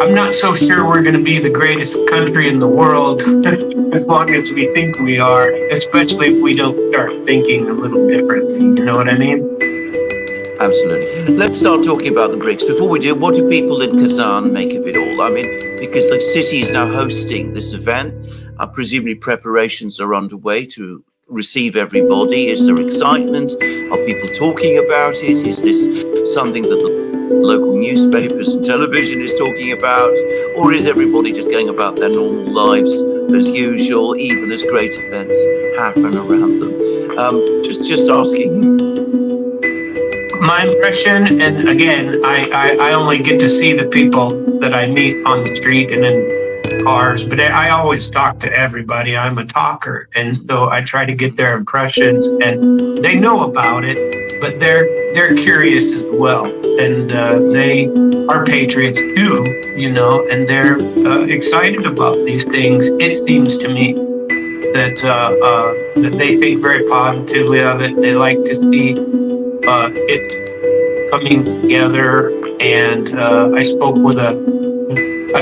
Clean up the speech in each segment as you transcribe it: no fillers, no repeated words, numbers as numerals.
I'm not so sure we're going to be the greatest country in the world as long as we think we are, especially if we don't start thinking a little differently. You know what I mean? Absolutely. Let's start talking about the BRICS. Before we do, what do people in Kazan make of it all? I mean, because the city is now hosting this event, presumably preparations are underway to receive everybody. Is there excitement? Are people talking about it? Is this something that the local newspapers and television is talking about? Or is everybody just going about their normal lives as usual, even as great events happen around them? Just asking. My impression, and again, I only get to see the people that I meet on the street and in cars, but I always talk to everybody. I'm a talker, and so I try to get their impressions, and they know about it, but they're curious as well, and they are patriots too, you know, and they're excited about these things. It seems to me that they think very positively of it. They like to see it coming together. And I spoke with a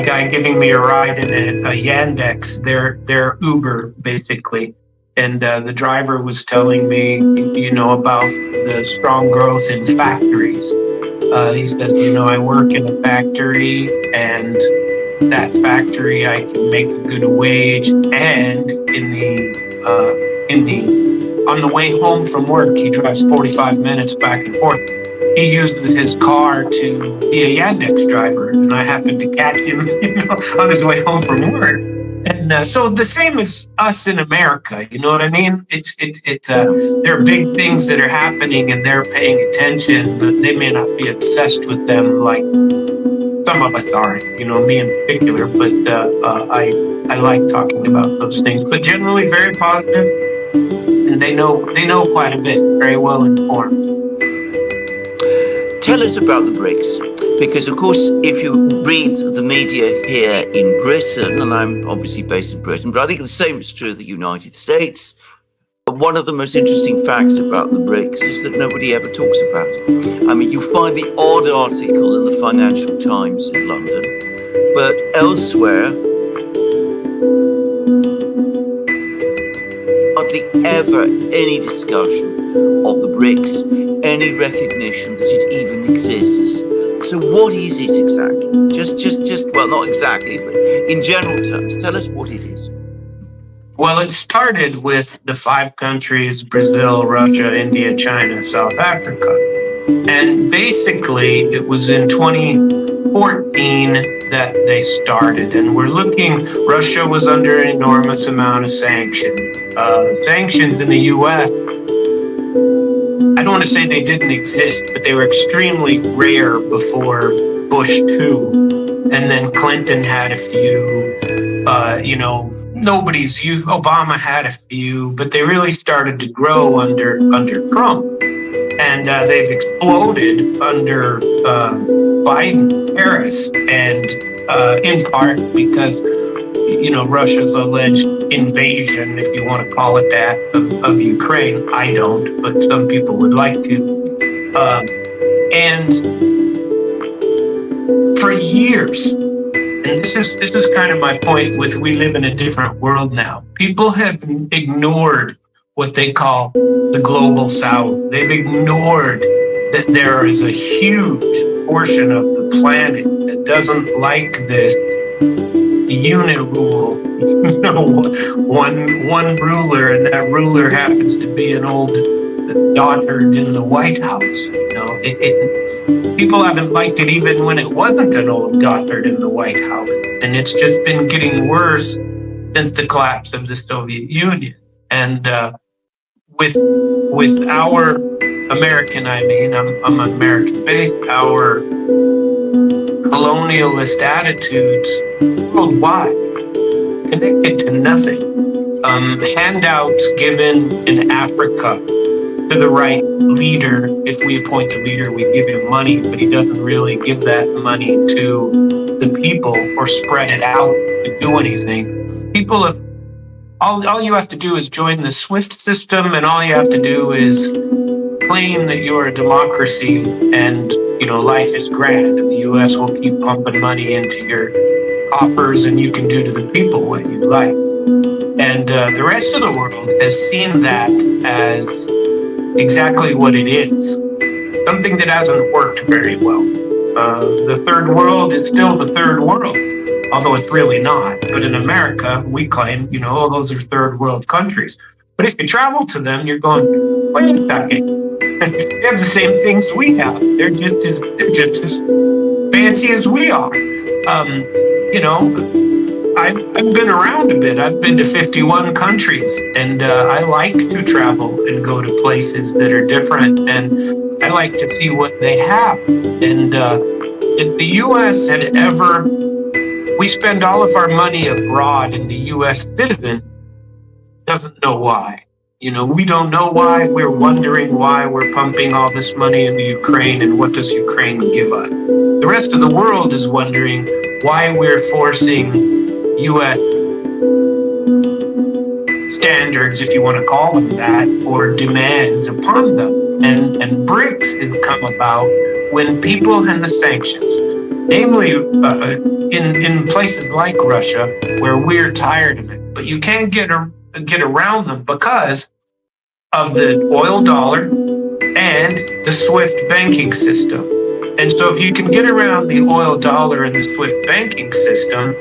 guy giving me a ride in a Yandex, their Uber basically. And the driver was telling me, you know, about the strong growth in factories. He says, you know, I work in a factory, and that factory I can make a good wage, and on the way home from work, he drives 45 minutes back and forth. He uses his car to be a Yandex driver, and I happened to catch him, you know, on his way home from work. And so the same as us in America, you know what I mean? There are big things that are happening, and they're paying attention, but they may not be obsessed with them like some of us are, you know, me in particular. But I like talking about those things. But generally, very positive. And they know quite a bit, very well informed. Tell us about the BRICS, because of course, if you read the media here in Britain, and I'm obviously based in Britain, but I think the same is true of the United States. One of the most interesting facts about the BRICS is that nobody ever talks about it. I mean, you find the odd article in the Financial Times in London, but elsewhere, hardly ever any discussion of the BRICS, any recognition that it even exists. So what is it exactly? Just well, not exactly, but in general terms, tell us what it is. Well, it started with the 5 countries, Brazil, Russia, India, China, South Africa. And basically, it was in 2014 that they started. And we're looking, Russia was under an enormous amount of sanctions. Sanctions in the U.S., I don't want to say they didn't exist, but they were extremely rare before Bush 2. And then Clinton had a few, you know, nobody's used. Obama had a few, but they really started to grow under Trump. And they've exploded under Biden, Harris, and in part because, you know, Russia's alleged invasion, if you want to call it that, of Ukraine. I don't, but some people would like to. And for years, and this is kind of my point with we live in a different world now. People have ignored what they call the global south. They've ignored that there is a huge portion of the planet that doesn't like this unit rule. You know, one ruler, and that ruler happens to be an old dotard in the White House. You know, people haven't liked it even when it wasn't an old dotard in the White House, and it's just been getting worse since the collapse of the Soviet Union. And with our American, I mean, I'm American based, our colonialist attitudes worldwide, connected to nothing. Handouts given in Africa to the right leader. If we appoint a leader, we give him money, but he doesn't really give that money to the people or spread it out to do anything. People have all you have to do is join the SWIFT system, and all you have to do is claim that you're a democracy, and life is grand. The U.S. will keep pumping money into your coffers, and you can do to the people what you like. And the rest of the world has seen that as exactly what it is, something that hasn't worked very well. The third world is still the third world, although it's really not. But in America, we claim, oh, those are third world countries. But if you travel to them, you're going, wait a second, they have the same things we have. They're just as fancy as we are. I've been around a bit. I've been to 51 countries, and I like to travel and go to places that are different, and I like to see what they have. And if the U.S. had ever, we spend all of our money abroad, and the U.S. citizen doesn't know why. We don't know why. We're wondering why we're pumping all this money into Ukraine, and what does Ukraine give us? The rest of the world is wondering why we're forcing U.S. standards, if you want to call them that, or demands upon them. And BRICS has come about when people and the sanctions, namely in places like Russia, where we're tired of it, but you can't get around them because of the oil dollar and the SWIFT banking system. And so if you can get around the oil dollar and the SWIFT banking system,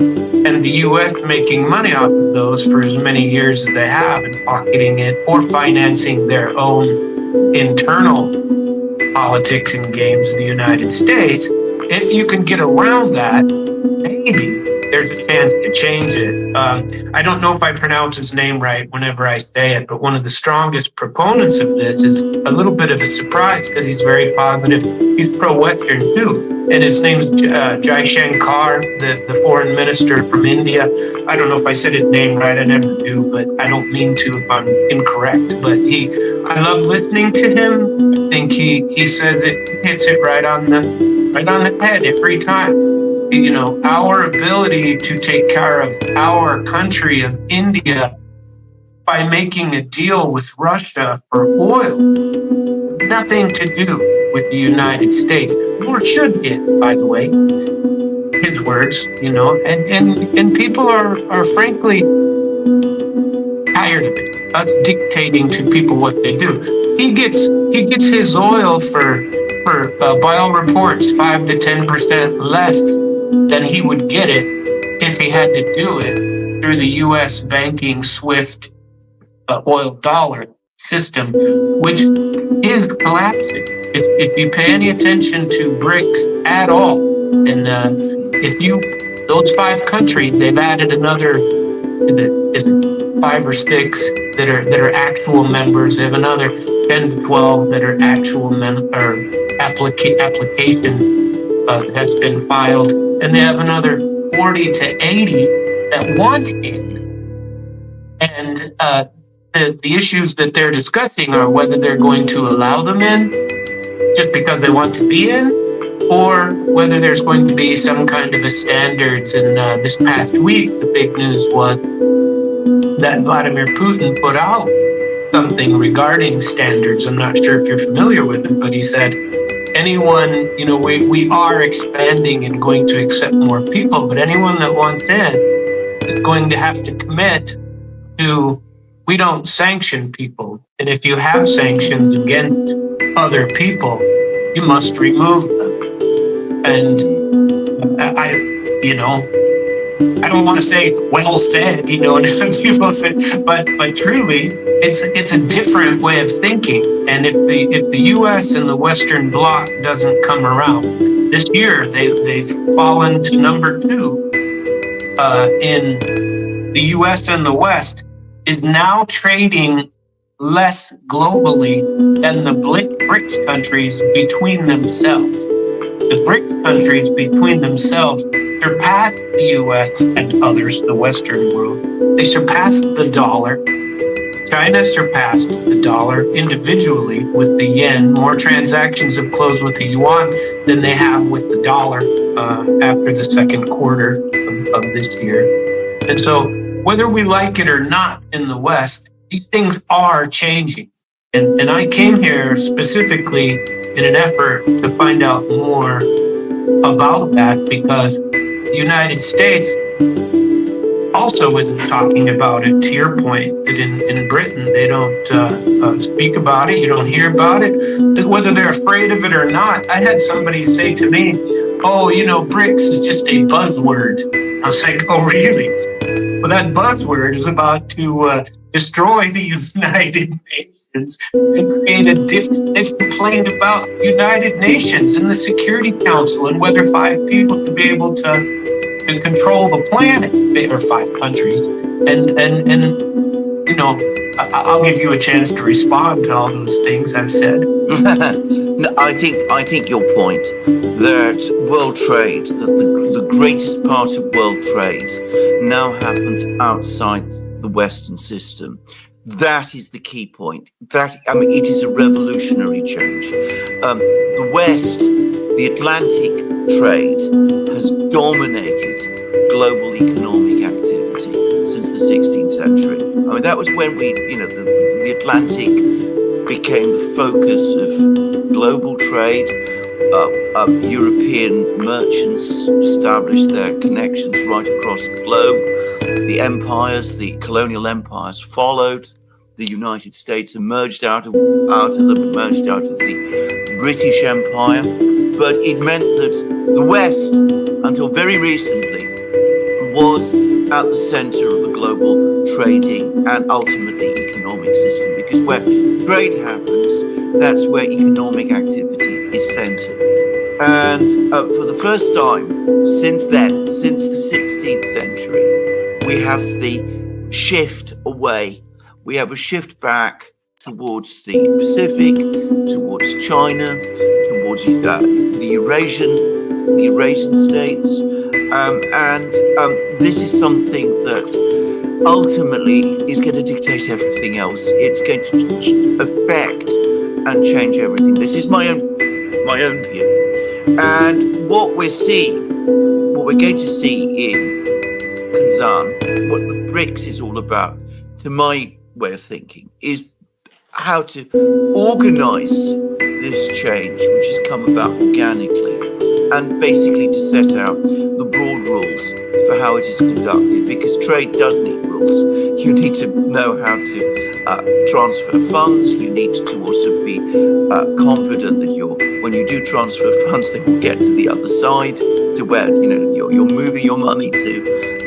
and the U.S. making money off of those for as many years as they have, and pocketing it or financing their own internal politics and games in the United States, if you can get around that, maybe there's a chance to change it. I don't know if I pronounce his name right whenever I say it, but one of the strongest proponents of this is a little bit of a surprise because he's very positive. He's pro-Western too. And his name's Jai Shankar, the foreign minister from India. I don't know if I said his name right. I never do, but I don't mean to if I'm incorrect. But I love listening to him. I think he says it, hits it right on the head every time. Our ability to take care of our country of India by making a deal with Russia for oil has nothing to do with the United States, nor should it, by the way. His words, and people are frankly tired of it, us dictating to people what they do. He gets his oil for by all reports 5 to 10% less than he would get it if he had to do it through the U.S. banking SWIFT oil dollar system, which is collapsing. If you pay any attention to BRICS at all, and those 5 countries, they've added another, is it 5 or 6 that are actual members. They have another 10 to 12 that are actual application that has been filed, and they have another 40 to 80 that want in. And the issues that they're discussing are whether they're going to allow them in just because they want to be in, or whether there's going to be some kind of a standards. And this past week, the big news was that Vladimir Putin put out something regarding standards. I'm not sure if you're familiar with it, but he said, anyone, we are expanding and going to accept more people, but anyone that wants in is going to have to commit to, we don't sanction people. And if you have sanctions against other people, you must remove them. And I don't want to say well said, and people say, but truly, it's a different way of thinking. And if the U.S. and the Western Bloc doesn't come around this year, they've fallen to number 2 in the U.S. and the West is now trading less globally than the BRICS countries between themselves. The BRICS countries between themselves surpassed the US and others, the Western world. They surpassed the dollar. China surpassed the dollar individually with the yen. More transactions have closed with the yuan than they have with the dollar after the second quarter of this year. And so, whether we like it or not in the West, these things are changing. And I came here specifically in an effort to find out more about that because the United States also isn't talking about it. To your point, that in Britain they don't speak about it, you don't hear about it, whether they're afraid of it or not. I had somebody say to me, "Oh, BRICS is just a buzzword." I was like, "Oh, really?" Well, that buzzword is about to destroy the United Nations and create a different. They've complained about United Nations and the Security Council and whether 5 people should be able to control the planet, or 5 countries. And I'll give you a chance to respond to all those things I've said. No, I think your point that world trade, that the greatest part of world trade now happens outside the Western system. That is the key point. It is a revolutionary change. The West, the Atlantic trade has dominated global economic activity since the 16th century. That was when the Atlantic became the focus of global trade. European merchants established their connections right across the globe. The empires, the colonial empires, followed. The United States emerged out of the British Empire. But it meant that the West, until very recently, was at the center of the global trading and ultimately economic system, because where trade happens, that's where economic activity is centered. And for the first time since then, since the 16th century, we have the shift away. We have a shift back towards the Pacific, towards China, towards the Eurasian states. And this is something that ultimately is going to dictate everything else. It's going to affect and change everything. This is my own view. And what we're going to see in Kazan, what the BRICS is all about, to my way of thinking, is how to organize this change, which has come about organically, and basically to set out the broad rules for how it is conducted, because trade does need rules. You need to know how to transfer funds. You need to also be confident that when you do transfer funds, they will get to the other side, to where you're moving your money to.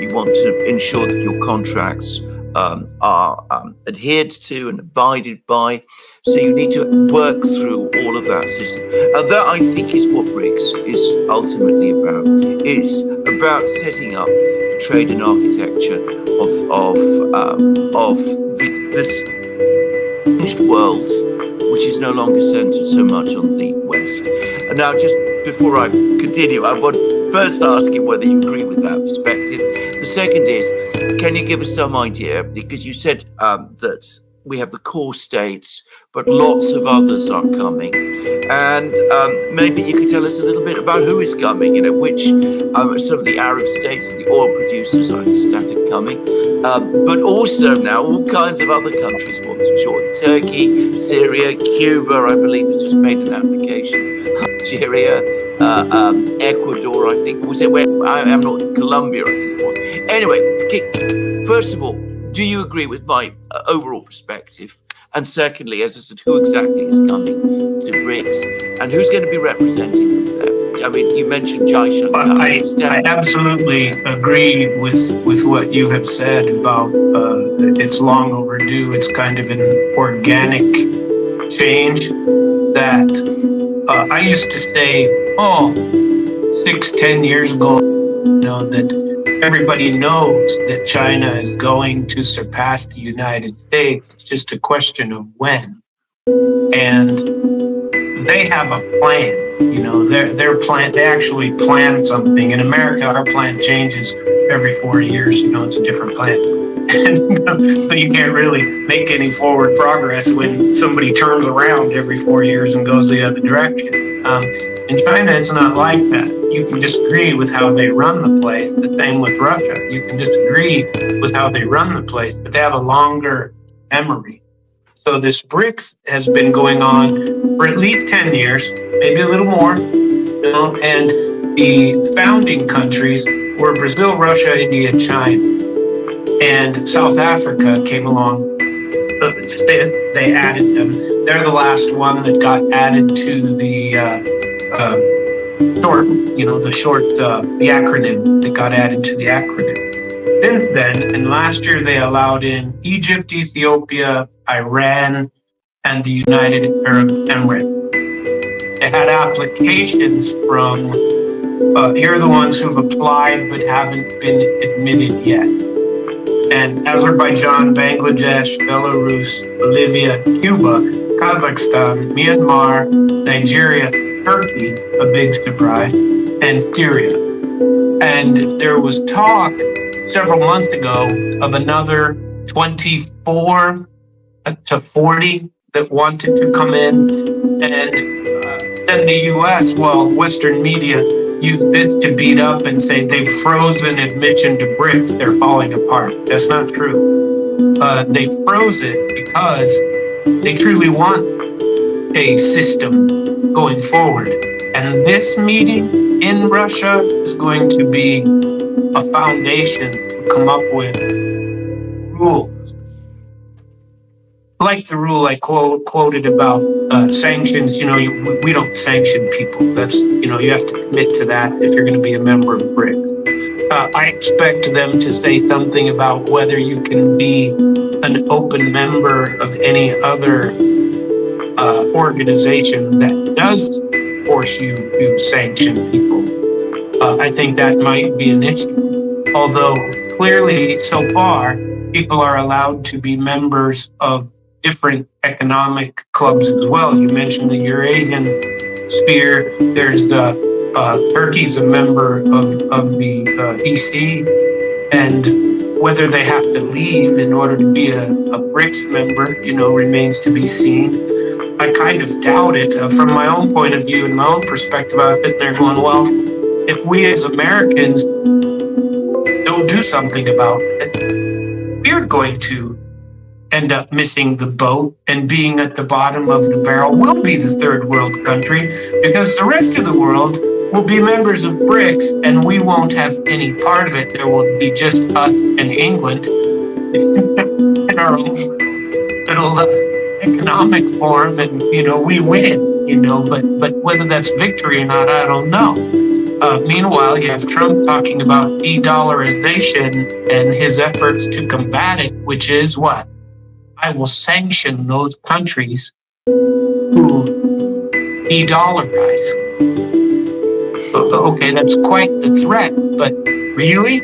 You want to ensure that your contracts are adhered to and abided by. So you need to work through all of that system. And that, I think, is what BRICS is ultimately about. It's about setting up the trade and architecture of this changed world, which is no longer centered so much on the West. And now, just before I continue, I want to first ask you whether you agree with that perspective. The second is, can you give us some idea, because you said that we have the core states, but lots of others are coming, and maybe you could tell us a little bit about who is coming, which some of the Arab states and the oil producers, I understand, are coming, but also now all kinds of other countries want to join. Turkey, Syria, Cuba, I believe, has just made an application, Algeria, Ecuador, I think, was it where, I'm not, Colombia, I think it was. Anyway, first of all, do you agree with my overall perspective? And secondly, as I said, who exactly is coming to BRICS and who's going to be representing them there? You mentioned Jai Shankar. I absolutely agree with what you have said about it's long overdue. It's kind of an organic change that I used to say, 6-10 years ago, that everybody knows that China is going to surpass the United States. It's just a question of when. And they have a plan. Their plan. They actually plan something. In America, our plan changes every 4 years. It's a different plan, and so you can't really make any forward progress when somebody turns around every 4 years and goes the other direction. In China, it's not like that. You can disagree with how they run the place. The same with Russia. You can disagree with how they run the place, but they have a longer memory. So this BRICS has been going on for at least 10 years, maybe a little more, and the founding countries were Brazil, Russia, India, China, and South Africa came along. They added them. They're the last one that got added to the the acronym that got added to the acronym. Since then, and last year they allowed in Egypt, Ethiopia, Iran, and the United Arab Emirates. They had applications from, here are the ones who've applied but haven't been admitted yet. And Azerbaijan, Bangladesh, Belarus, Bolivia, Cuba, Kazakhstan, Myanmar, Nigeria, Turkey, a big surprise, and Syria. And there was talk several months ago of another 24 to 40 that wanted to come in. And then the US, Western media used this to beat up and say they've frozen admission to BRICS, they're falling apart. That's not true. They froze it because they truly want a system going forward. And this meeting in Russia is going to be a foundation to come up with rules. Like the rule I quoted about sanctions. We don't sanction people. That's, you have to commit to that if you're going to be a member of BRICS. I expect them to say something about whether you can be an open member of any other organization that does force you to sanction people. I think that might be an issue. Although clearly so far, people are allowed to be members of different economic clubs as well. You mentioned the Eurasian sphere. There's Turkey's a member of the EC, and whether they have to leave in order to be a BRICS member, remains to be seen. I kind of doubt it. From my own point of view and my own perspective, I was sitting there going, well, if we as Americans don't do something about it, we're going to end up missing the boat and being at the bottom of the barrel. We'll be the third world country because the rest of the world will be members of BRICS and we won't have any part of it. There will be just us and England in our own little economic form, and we win. But whether that's victory or not, I don't know. Meanwhile, you have Trump talking about de-dollarization and his efforts to combat it, which is what? I will sanction those countries who de-dollarize. Okay, that's quite the threat, but really?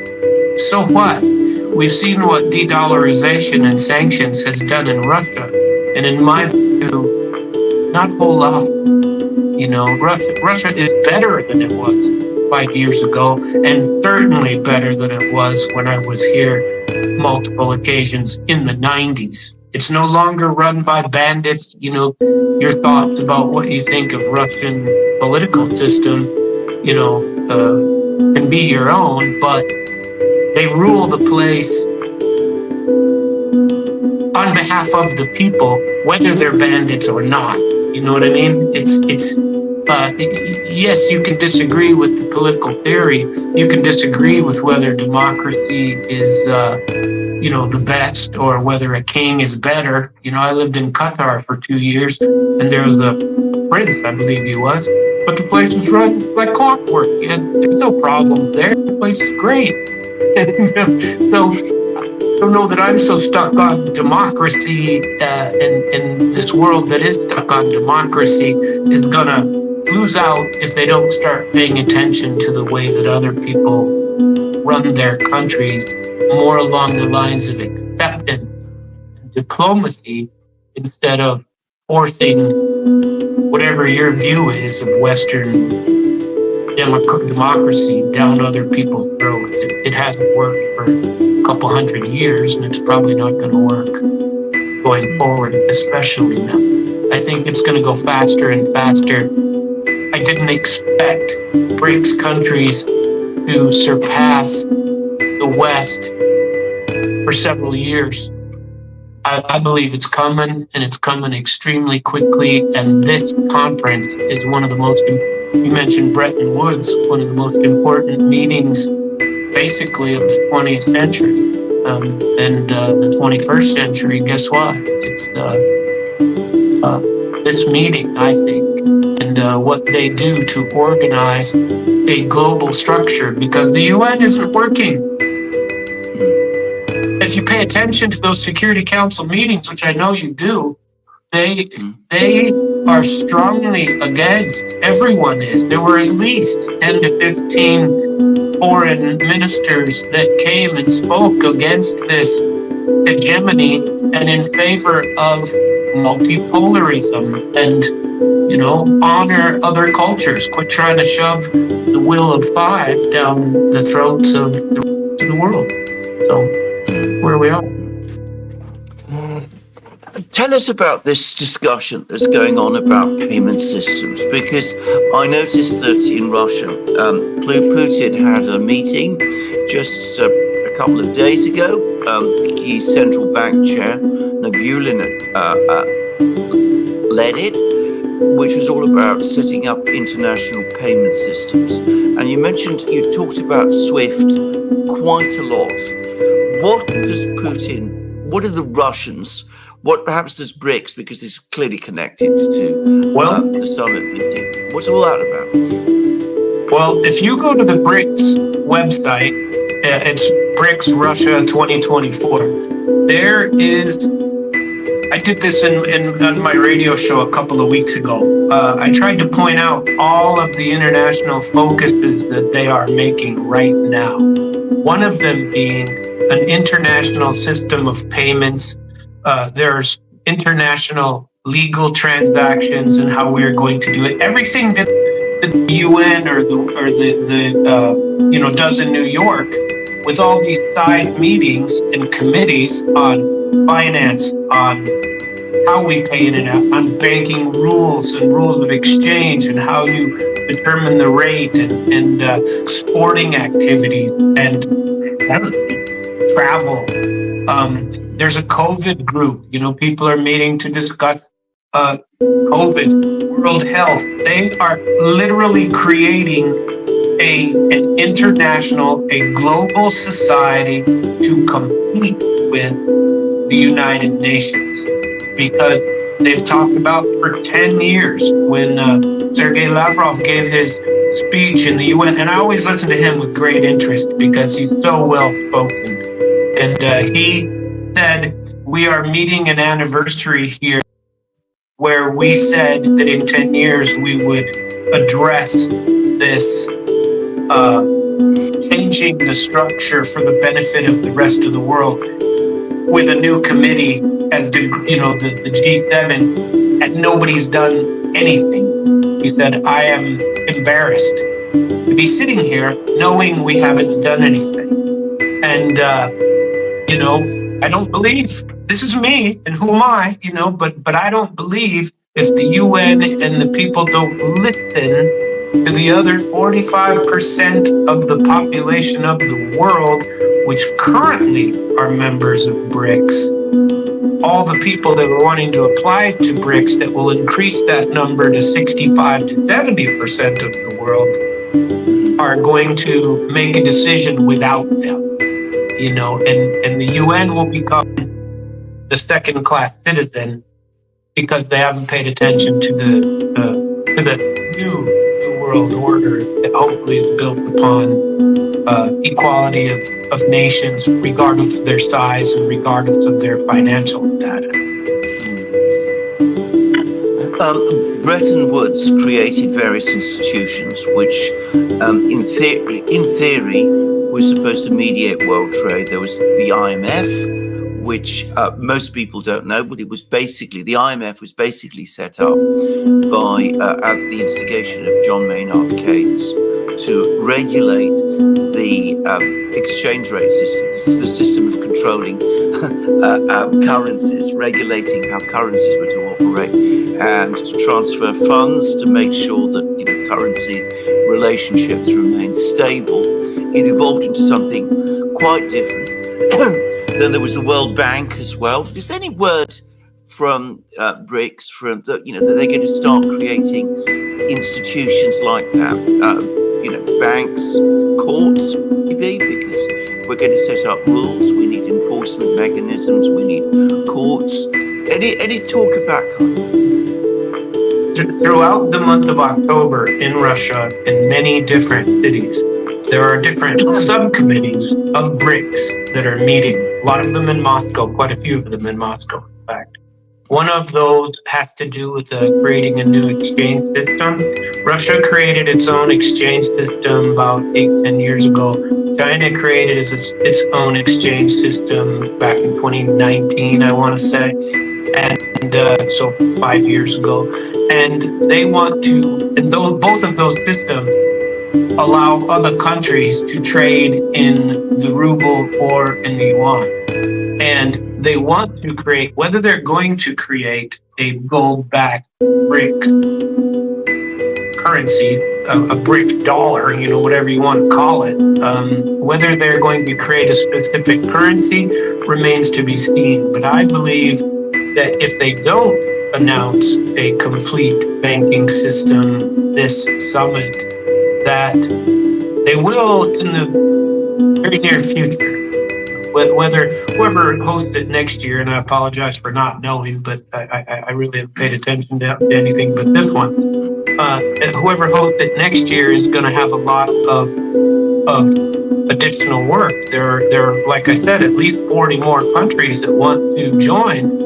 So what? We've seen what de-dollarization and sanctions has done in Russia, and in my view, not a whole lot. Russia is better than it was 5 years ago, and certainly better than it was when I was here multiple occasions in the 90s. It's no longer run by bandits. Your thoughts about what you think of Russian political system, can be your own, but they rule the place on behalf of the people, whether they're bandits or not. You know what I mean? Yes, you can disagree with the political theory. You can disagree with whether democracy is, the best, or whether a king is better. I lived in Qatar for 2 years, and there was a prince, I believe he was, but the place was run like clockwork, and there's no problem there. The place is great. So I don't know that I'm so stuck on democracy, and this world that is stuck on democracy is gonna lose out if they don't start paying attention to the way that other people run their countries more along the lines of acceptance and diplomacy instead of forcing whatever your view is of Western democracy down other people's throats. It hasn't worked for a couple hundred years, and it's probably not going to work going forward, especially now. I think it's going to go faster and faster. I didn't expect BRICS countries to surpass the West for several years. I believe it's coming, and it's coming extremely quickly. And this conference is one of the most, you mentioned Bretton Woods, one of the most important meetings basically of the 20th century. And the 21st century, guess what? It's this meeting, I think, and what they do to organize a global structure, because the UN isn't working. If you pay attention to those Security Council meetings, which I know you do, they are strongly against. Everyone is. There were at least 10 to 15 foreign ministers that came and spoke against this hegemony and in favor of multipolarism and, honor other cultures. Quit trying to shove the will of five down the throats of the world. So, where we are. Tell us about this discussion that's going on about payment systems, because I noticed that in Russia, Putin had a meeting just a couple of days ago. His central bank chair, Nabulin, led it, which was all about setting up international payment systems. And you talked about SWIFT quite a lot. What are the Russians, what perhaps does BRICS, because it's clearly connected to the summit meeting. What's all that about? Well, if you go to the BRICS website, it's BRICS Russia 2024. There is, I did this on my radio show a couple of weeks ago. I tried to point out all of the international focuses that they are making right now. One of them being an international system of payments. There's international legal transactions and how we're going to do it. Everything that the UN or the does in New York, with all these side meetings and committees on finance, on how we pay it, on banking rules and rules of exchange, and how you determine the rate, and sporting activities and travel. There's a COVID group. People are meeting to discuss COVID, World Health. They are literally creating an international, a global society to compete with the United Nations, because they've talked about for 10 years when Sergei Lavrov gave his speech in the UN, and I always listen to him with great interest because he's so well spoken. And he said, we are meeting an anniversary here where we said that in 10 years we would address this changing the structure for the benefit of the rest of the world with a new committee as the G7, and nobody's done anything. He said, I am embarrassed to be sitting here knowing we haven't done anything. And, I don't believe, this is me, and who am I, but I don't believe if the UN and the people don't listen to the other 45% of the population of the world, which currently are members of BRICS, all the people that are wanting to apply to BRICS, that will increase that number to 65 to 70% of the world, are going to make a decision without them. And the UN will become the second-class citizen because they haven't paid attention to the new world order that hopefully is built upon equality of nations, regardless of their size and regardless of their financial status. Bretton Woods created various institutions which, in theory, was supposed to mediate world trade. There was the IMF, which most people don't know, but it was basically, the IMF was basically set up by, at the instigation of John Maynard Keynes, to regulate the exchange rate system, the system of controlling currencies, regulating how currencies were to operate, and to transfer funds to make sure that currency relationships remained stable. It evolved into something quite different. Then there was the World Bank as well. Is there any word from BRICS from that that they're going to start creating institutions like that? Banks, courts, maybe, because we're going to set up rules. We need enforcement mechanisms. We need courts. Any talk of that kind? Throughout the month of October in Russia, in many different cities, there are different subcommittees of BRICS that are meeting. A lot of them in Moscow, quite a few of them in Moscow, in fact. One of those has to do with creating a new exchange system. Russia created its own exchange system about 8-10 years ago. China created its own exchange system back in 2019, I want to say. And so 5 years ago. And they want to, and both of those systems allow other countries to trade in the ruble or in the yuan. And they want to create, whether they're going to create a gold-backed BRICS currency, a BRICS dollar, whatever you want to call it, whether they're going to create a specific currency remains to be seen. But I believe that if they don't announce a complete banking system this summit, that they will in the very near future. Whether whoever hosts it next year, and I apologize for not knowing, but I really haven't paid attention to anything but this one. And whoever hosts it next year is going to have a lot of additional work. There are, like I said, at least 40 more countries that want to join.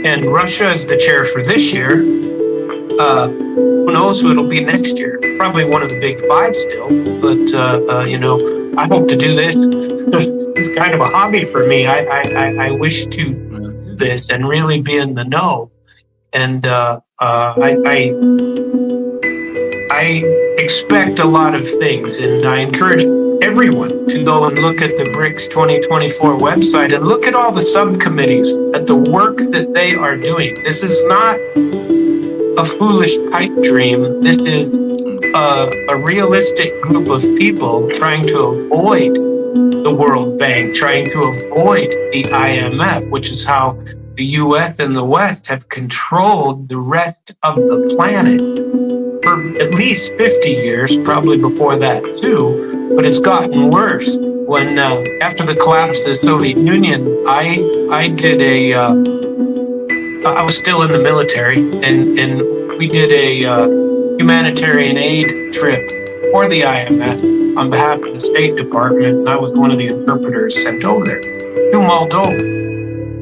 And Russia is the chair for this year. Who knows who it'll be next year? Probably one of the big five still. But I hope to do this. It's kind of a hobby for me. I wish to do this and really be in the know. And I expect a lot of things, and I encourage everyone to go and look at the BRICS 2024 website and look at all the subcommittees, at the work that they are doing. This is not a foolish pipe dream. This is a realistic group of people trying to avoid the World Bank, trying to avoid the IMF, which is how the US and the West have controlled the rest of the planet for at least 50 years, probably before that too, but it's gotten worse. When after the collapse of the Soviet Union, I was still in the military, and we did a humanitarian aid trip for the IMF on behalf of the State Department, and I was one of the interpreters sent over there to Moldova.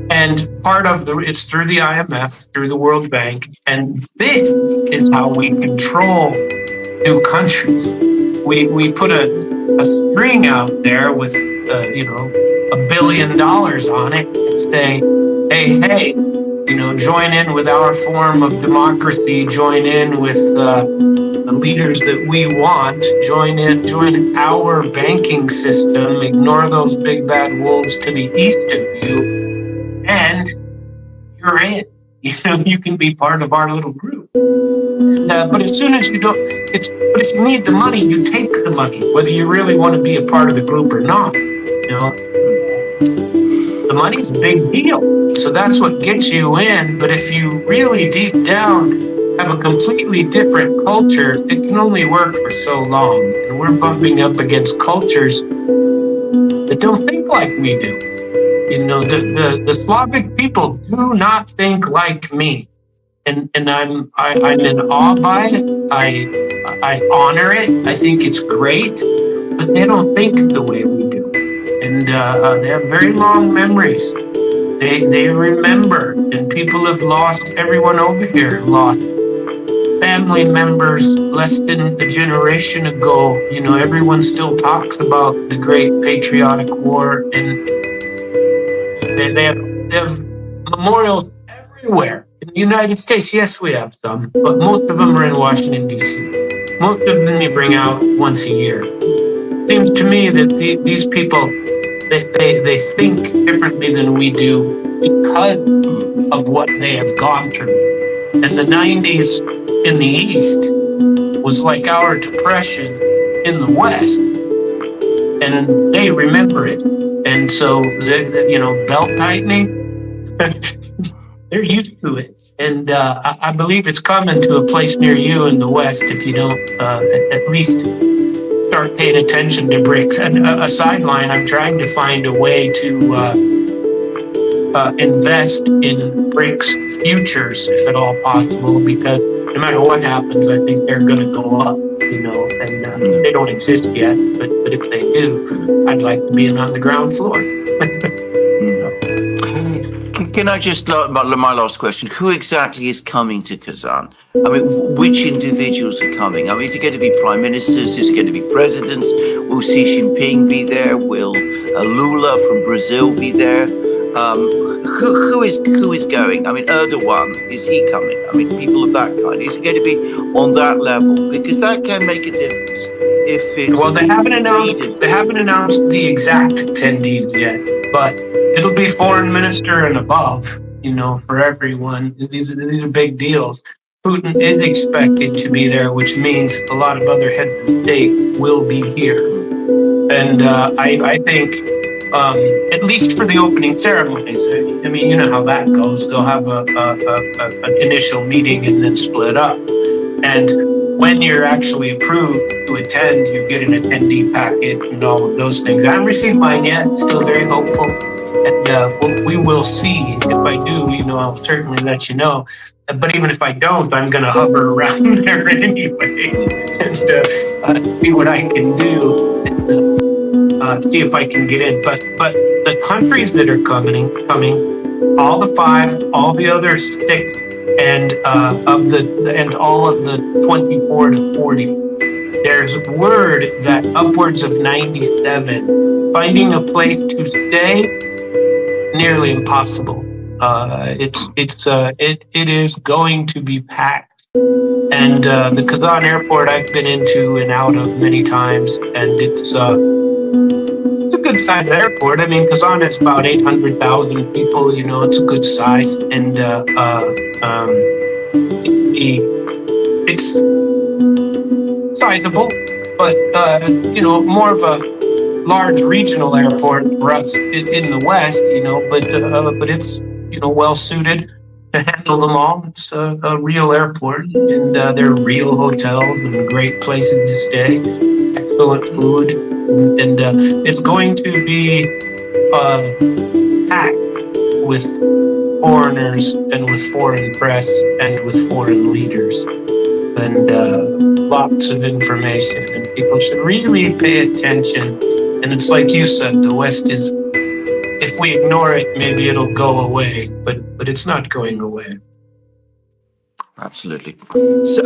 And part of it's through the IMF, through the World Bank, and this is how we control new countries. We put a string out there with $1 billion on it and say, hey, join in with our form of democracy, join in with the leaders that we want, join our banking system, ignore those big bad wolves to the east of you, and you're in. You can be part of our little group. But as soon as but if you need the money, you take the money, whether you really want to be a part of the group or not. The money's a big deal. So that's what gets you in. But if you really deep down have a completely different culture, it can only work for so long. And we're bumping up against cultures that don't think like we do. The Slavic people do not think like me. And I'm in awe by it. I honor it. I think it's great, but they don't think the way we do. And they have very long memories. They remember, and people have lost. Everyone over here lost family members less than a generation ago. Everyone still talks about the Great Patriotic War, and they have memorials everywhere. In the United States, yes, we have some, but most of them are in Washington, D.C. Most of them you bring out once a year. It seems to me that these people, they think differently than we do because of what they have gone through. And the 90s in the East was like our depression in the West, and they remember it. And so, belt tightening, they're used to it. And I believe it's coming to a place near you in the West if you don't at least start paying attention to BRICS. And a sideline, I'm trying to find a way to invest in BRICS futures, if at all possible, because no matter what happens, I think they're going to go up, and they don't exist yet. But if they do, I'd like to be in on the ground floor. Can I just, my last question, who exactly is coming to Kazan? I mean, which individuals are coming? I mean, is it going to be prime ministers? Is it going to be presidents? Will Xi Jinping be there? Will Lula from Brazil be there? Who is going? I mean, Erdogan, is he coming? I mean, people of that kind. Is it going to be on that level? Because that can make a difference. If it's they haven't announced the exact attendees yet, but it'll be foreign minister and above, for everyone. These are big deals. Putin is expected to be there, which means a lot of other heads of state will be here. And I think, at least for the opening ceremonies, I mean, you know how that goes. They'll have an initial meeting and then split up. And when you're actually approved to attend, you get an attendee packet and all of those things. I haven't received mine yet. Still very hopeful. And we will see. If I do, I'll certainly let you know. But even if I don't, I'm going to hover around there anyway and see what I can do and see if I can get in. But the countries that are coming, all the 5, all the other 6, and all of the 24 to 40. There's word that upwards of 97, finding a place to stay, nearly impossible. It is going to be packed. And the Kazan airport I've been into and out of many times, and it's a good sized airport. I mean, Kazan is about 800,000 people. It's a good size, and it's sizable, but more of a large regional airport for us in the West. But it's well suited to handle them all. It's a real airport, and there are real hotels and great places to stay, excellent food, and it's going to be packed with foreigners and with foreign press and with foreign leaders, and lots of information, and people should really pay attention. And it's like you said, the West is, if we ignore it, maybe it'll go away, but it's not going away. Absolutely. So,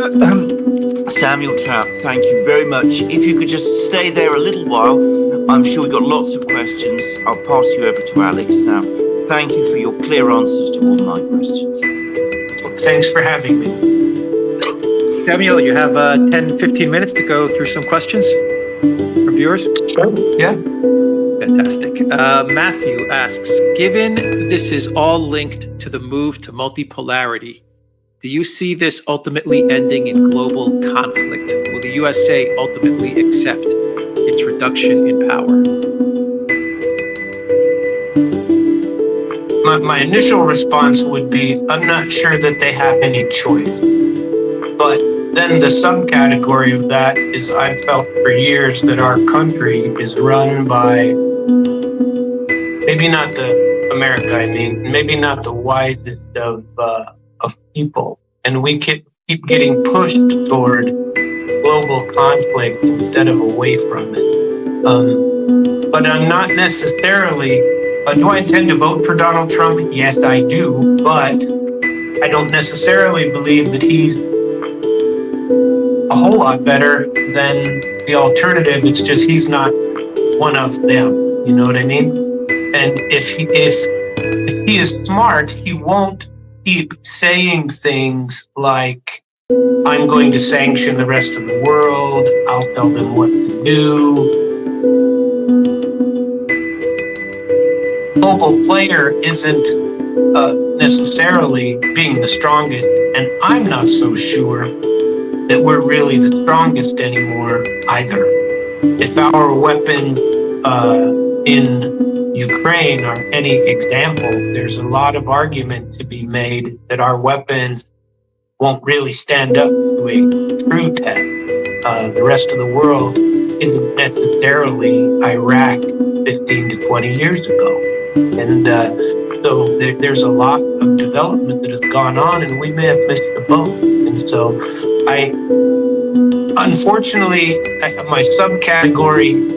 Samuel Trout, thank you very much. If you could just stay there a little while, I'm sure we've got lots of questions. I'll pass you over to Alex now. Thank you for your clear answers to all my questions. Thanks for having me. Samuel, you have 10, 15 minutes to go through some questions from viewers? Sure. Yeah. Fantastic. Matthew asks, given this is all linked to the move to multipolarity, do you see this ultimately ending in global conflict? Will the USA ultimately accept its reduction in power? My initial response would be, I'm not sure that they have any choice. But then the subcategory of that is, I've felt for years that our country is run by maybe not maybe not the wisest of people. And we keep getting pushed toward global conflict instead of away from it. But I'm not necessarily, do I intend to vote for Donald Trump? Yes, I do. But I don't necessarily believe that he's whole lot better than the alternative. It's just he's not one of them. You know what I mean? And if he is smart, he won't keep saying things like, I'm going to sanction the rest of the world, I'll tell them what to do. Global player isn't necessarily being the strongest, and I'm not so sure that we're really the strongest anymore either. If our weapons in Ukraine are any example, there's a lot of argument to be made that our weapons won't really stand up to a true test. The rest of the world isn't necessarily Iraq 15 to 20 years ago. And so there's a lot of development that has gone on, and we may have missed the boat. And so unfortunately, my subcategory,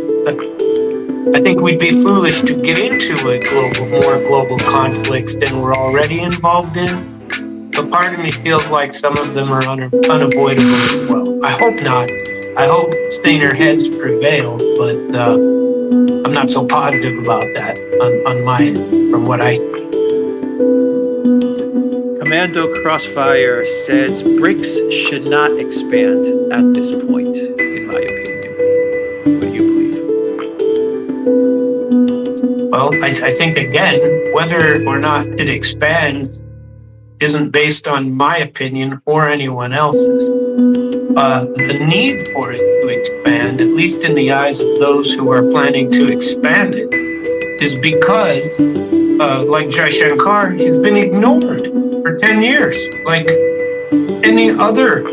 I think we'd be foolish to get into more global conflicts than we're already involved in. But part of me feels like some of them are unavoidable as well. I hope not. I hope saner heads prevail, but I'm not so positive about that on my end, from what I see. Commando Crossfire says BRICS should not expand at this point, in my opinion. What do you believe? Well, I think, again, whether or not it expands isn't based on my opinion or anyone else's. The need for it to expand, at least in the eyes of those who are planning to expand it, is because, like Jai Shankar, he's been ignored for 10 years, like any other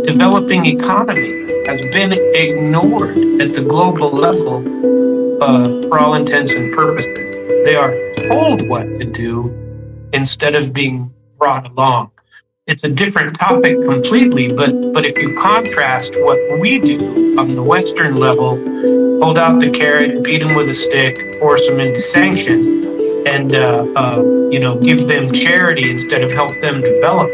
developing economy has been ignored at the global level for all intents and purposes. They are told what to do instead of being brought along. It's a different topic completely, but if you contrast what we do on the Western level, hold out the carrot, beat them with a stick, force them into sanctions, and give them charity instead of help them develop.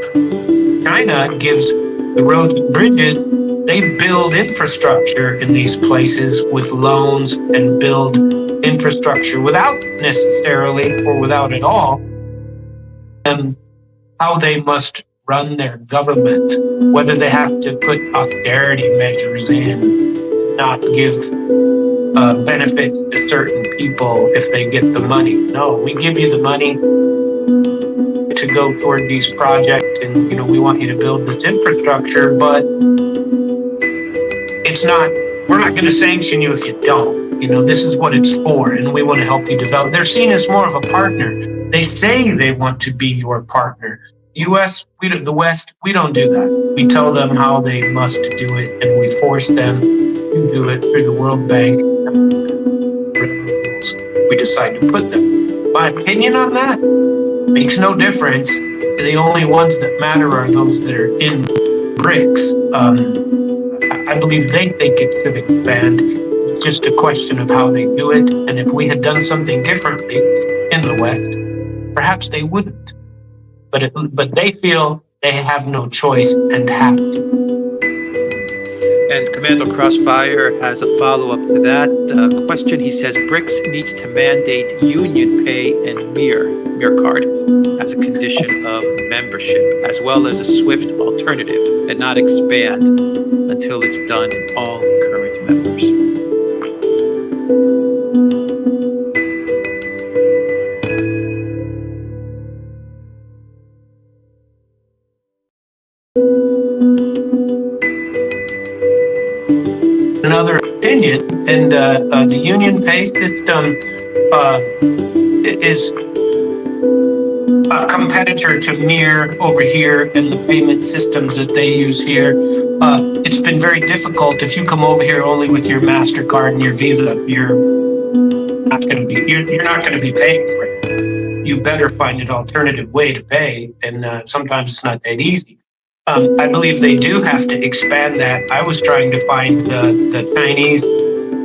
China gives the roads and bridges. They build infrastructure in these places with loans and build infrastructure without necessarily or without at all how they must run their government, whether they have to put austerity measures in, not give benefits to certain people if they get the money. No, we give you the money to go toward these projects, and we want you to build this infrastructure, but we're not going to sanction you if you don't. This is what it's for, and we want to help you develop. They're seen as more of a partner. They say they want to be your partner. The the West, we don't do that. We tell them how they must do it, and we force them to do it through the World Bank. We decide to put them. My opinion on that makes no difference. The only ones that matter are those that are in BRICS. I believe they think it should expand. It's just a question of how they do it. And if we had done something differently in the West, perhaps they wouldn't. But they feel they have no choice and have to. And Commando Crossfire has a follow-up to that question. He says BRICS needs to mandate union pay and MIR card as a condition of membership, as well as a swift alternative, and not expand until it's done in all current members. Another opinion, and the union pay system is a competitor to MIR over here and the payment systems that they use here. It's been very difficult. If you come over here only with your MasterCard and your Visa, you're not going to be paying for it. You better find an alternative way to pay, and sometimes it's not that easy. I believe they do have to expand that. I was trying to find the Chinese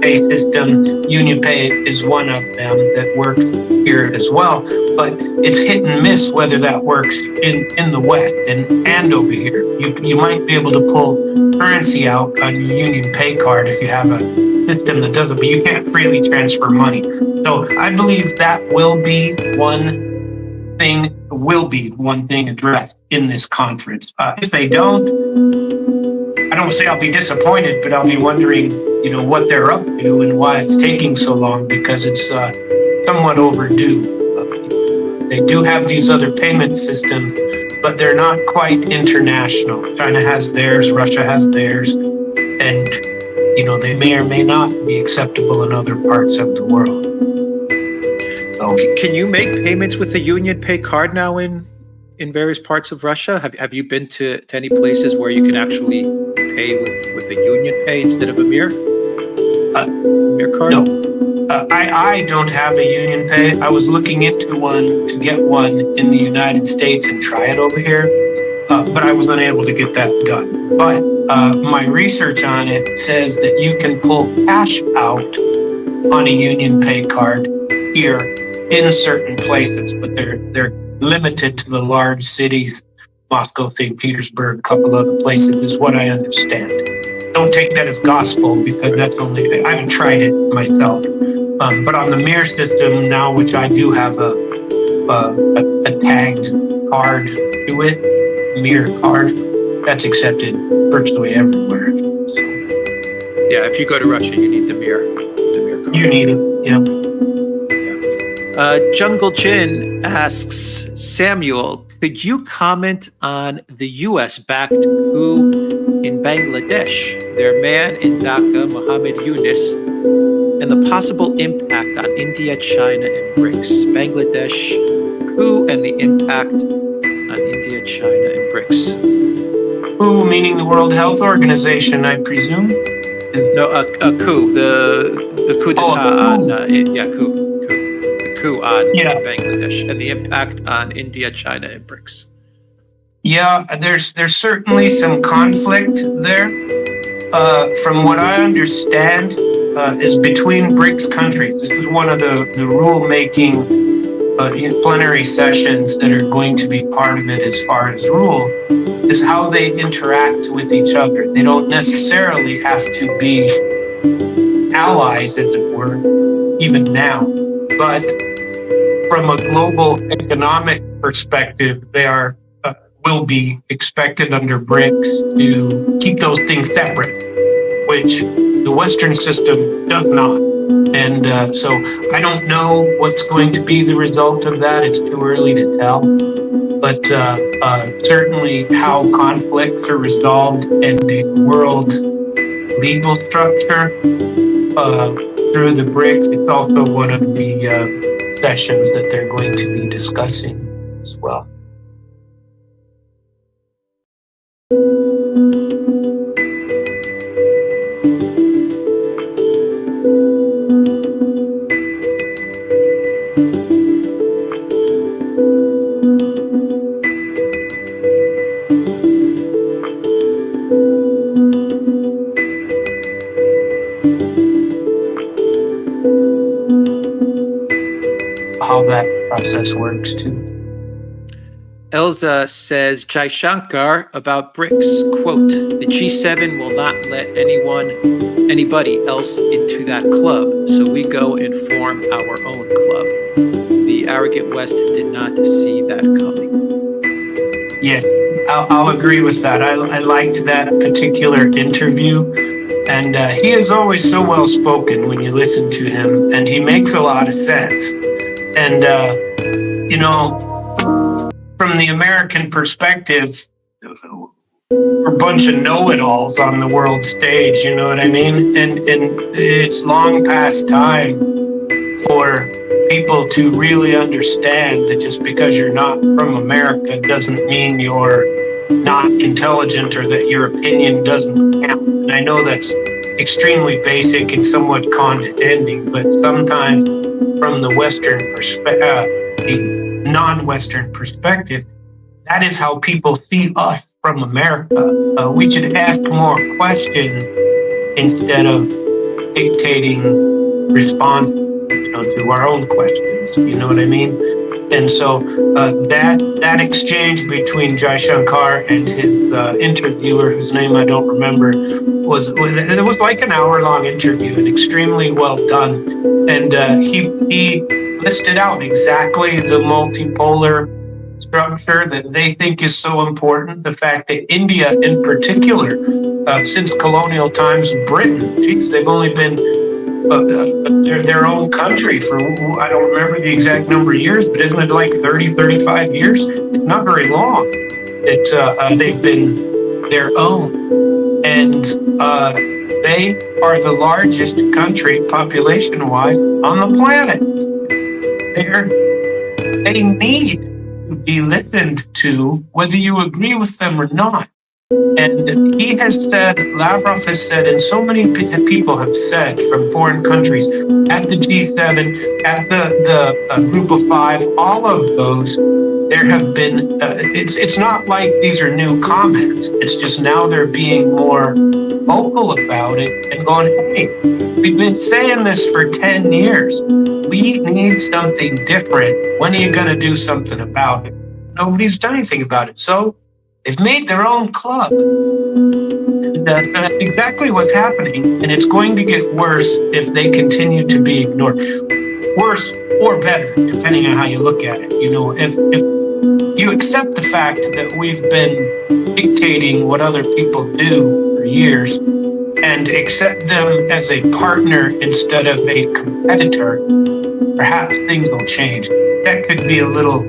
pay system. Union pay is one of them that works here as well, but it's hit and miss whether that works in the West and over here. You might be able to pull currency out on your Union pay card if you have a system that does it, but you can't freely transfer money. So I believe that will be one thing addressed in this conference. If they don't, I don't say I'll be disappointed, but I'll be wondering, what they're up to and why it's taking so long, because it's somewhat overdue. They do have these other payment systems, but they're not quite international. China has theirs, Russia has theirs, and they may or may not be acceptable in other parts of the world. So, can you make payments with a Union Pay card now in various parts of Russia? Have you been to any places where you can actually pay with a Union Pay instead of a Mir card? No. I don't have a Union Pay. I was looking into one to get one in the United States and try it over here, but I was unable to get that done. But my research on it says that you can pull cash out on a Union Pay card here in certain places, but they're limited to the large cities, Moscow, St. Petersburg, a couple other places, is what I understand. Don't take that as gospel, because I haven't tried it myself. But on the Mir system now, which I do have a tagged card to it, Mir card, that's accepted virtually everywhere. So, yeah, if you go to Russia, you need the Mir card. You need it, yeah. Jungle Chin asks, Samuel, could you comment on the U.S.-backed coup in Bangladesh, their man in Dhaka, Mohammed Yunus, and the possible impact on India, China, and BRICS? Bangladesh coup and the impact on India, China, and BRICS. Who, meaning the World Health Organization, I presume? No, a coup. The coup d'etat on coup. Coup on Bangladesh and the impact on India, China, and BRICS. Yeah, there's certainly some conflict there. From what I understand, is between BRICS countries. This is one of the rule-making plenary sessions that are going to be part of it as far as rule, is how they interact with each other. They don't necessarily have to be allies, as it were, even now. But from a global economic perspective, they will be expected under BRICS to keep those things separate, which the Western system does not. And so I don't know what's going to be the result of that. It's too early to tell. But certainly how conflicts are resolved in the world legal structure through the BRICS, it's also one of the sessions that they're going to be discussing as well. How that process works too. Elza says, Jai Shankar about BRICS, quote, the G7 will not let anybody else into that club, so we go and form our own club. The arrogant West did not see that coming. Yes, I'll agree with that. I liked that particular interview, and he is always so well spoken when you listen to him, and he makes a lot of sense. And, from the American perspective, we're a bunch of know-it-alls on the world stage, you know what I mean? And it's long past time for people to really understand that just because you're not from America doesn't mean you're not intelligent or that your opinion doesn't count. And I know that's extremely basic and somewhat condescending, but sometimes from the Western perspective, the non-Western perspective, that is how people see us from America. We should ask more questions instead of dictating response, to our own questions. You know what I mean? And so that exchange between Jai Shankar and his interviewer, whose name I don't remember, it was like an hour-long interview and extremely well done. And he listed out exactly the multipolar structure that they think is so important. The fact that India, in particular, since colonial times, Britain, geez, they've only been their own country for, I don't remember the exact number of years, but isn't it like 30, 35 years? It's not very long that they've been their own. And they are the largest country population-wise on the planet. They need to be listened to, whether you agree with them or not. And he has said, Lavrov has said, and so many people have said from foreign countries at the G7, at the Group of Five, all of those, there have been, it's not like these are new comments. It's just now they're being more vocal about it and going, hey, we've been saying this for 10 years. We need something different. When are you going to do something about it? Nobody's done anything about it. So they've made their own club. And so that's exactly what's happening. And it's going to get worse if they continue to be ignored. Worse or better, depending on how you look at it. If you accept the fact that we've been dictating what other people do for years and accept them as a partner instead of a competitor, perhaps things will change. That could be a little,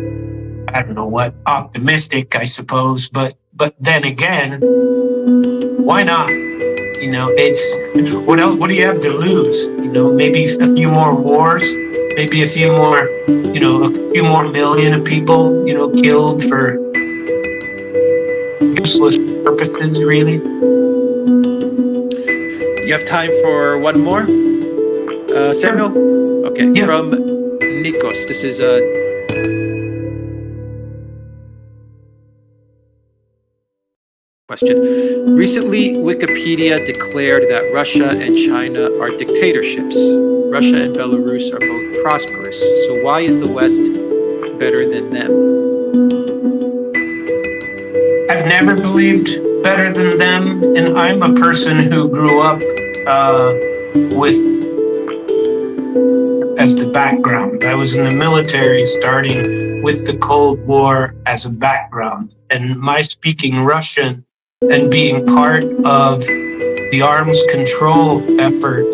I don't know what, optimistic, I suppose, but then again, why not? It's what else? What do you have to lose? Maybe a few more wars, maybe a few more million of people, killed for useless purposes, really. You have time for one more, Samuel? Okay, Yeah. From Nikos. This is question. Recently, Wikipedia declared that Russia and China are dictatorships. Russia and Belarus are both prosperous. So why is the West better than them? I've never believed better than them, and I'm a person who grew up with as the background. I was in the military starting with the Cold War as a background, and my speaking Russian and being part of the arms control effort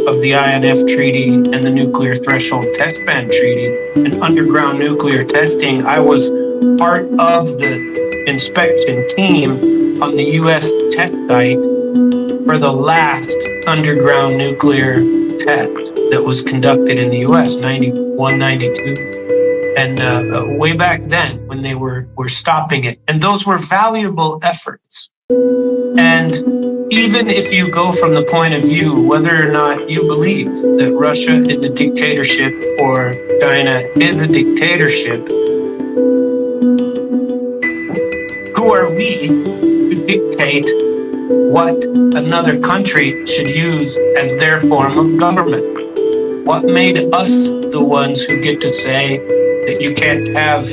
of the INF Treaty and the Nuclear Threshold Test Ban Treaty and underground nuclear testing, I was part of the inspection team on the U.S. test site for the last underground nuclear test that was conducted in the U.S., 91, 92. And way back then when they were stopping it. And those were valuable efforts. And even if you go from the point of view, whether or not you believe that Russia is a dictatorship or China is a dictatorship, who are we to dictate what another country should use as their form of government? What made us the ones who get to say that you can't have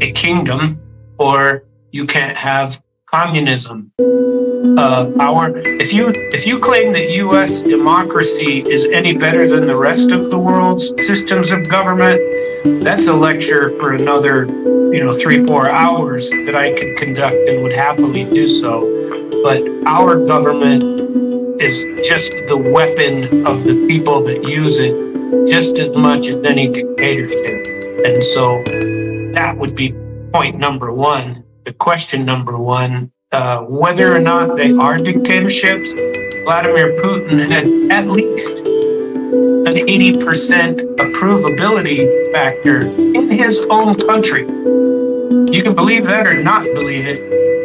a kingdom or you can't have communism? If you claim that U.S. democracy is any better than the rest of the world's systems of government, that's a lecture for another, 3-4 hours that I could conduct and would happily do so. But our government is just the weapon of the people that use it just as much as any dictatorship. And so that would be point number one. The question number one, whether or not they are dictatorships, Vladimir Putin has at least an 80% approvability factor in his own country. You can believe that or not believe it.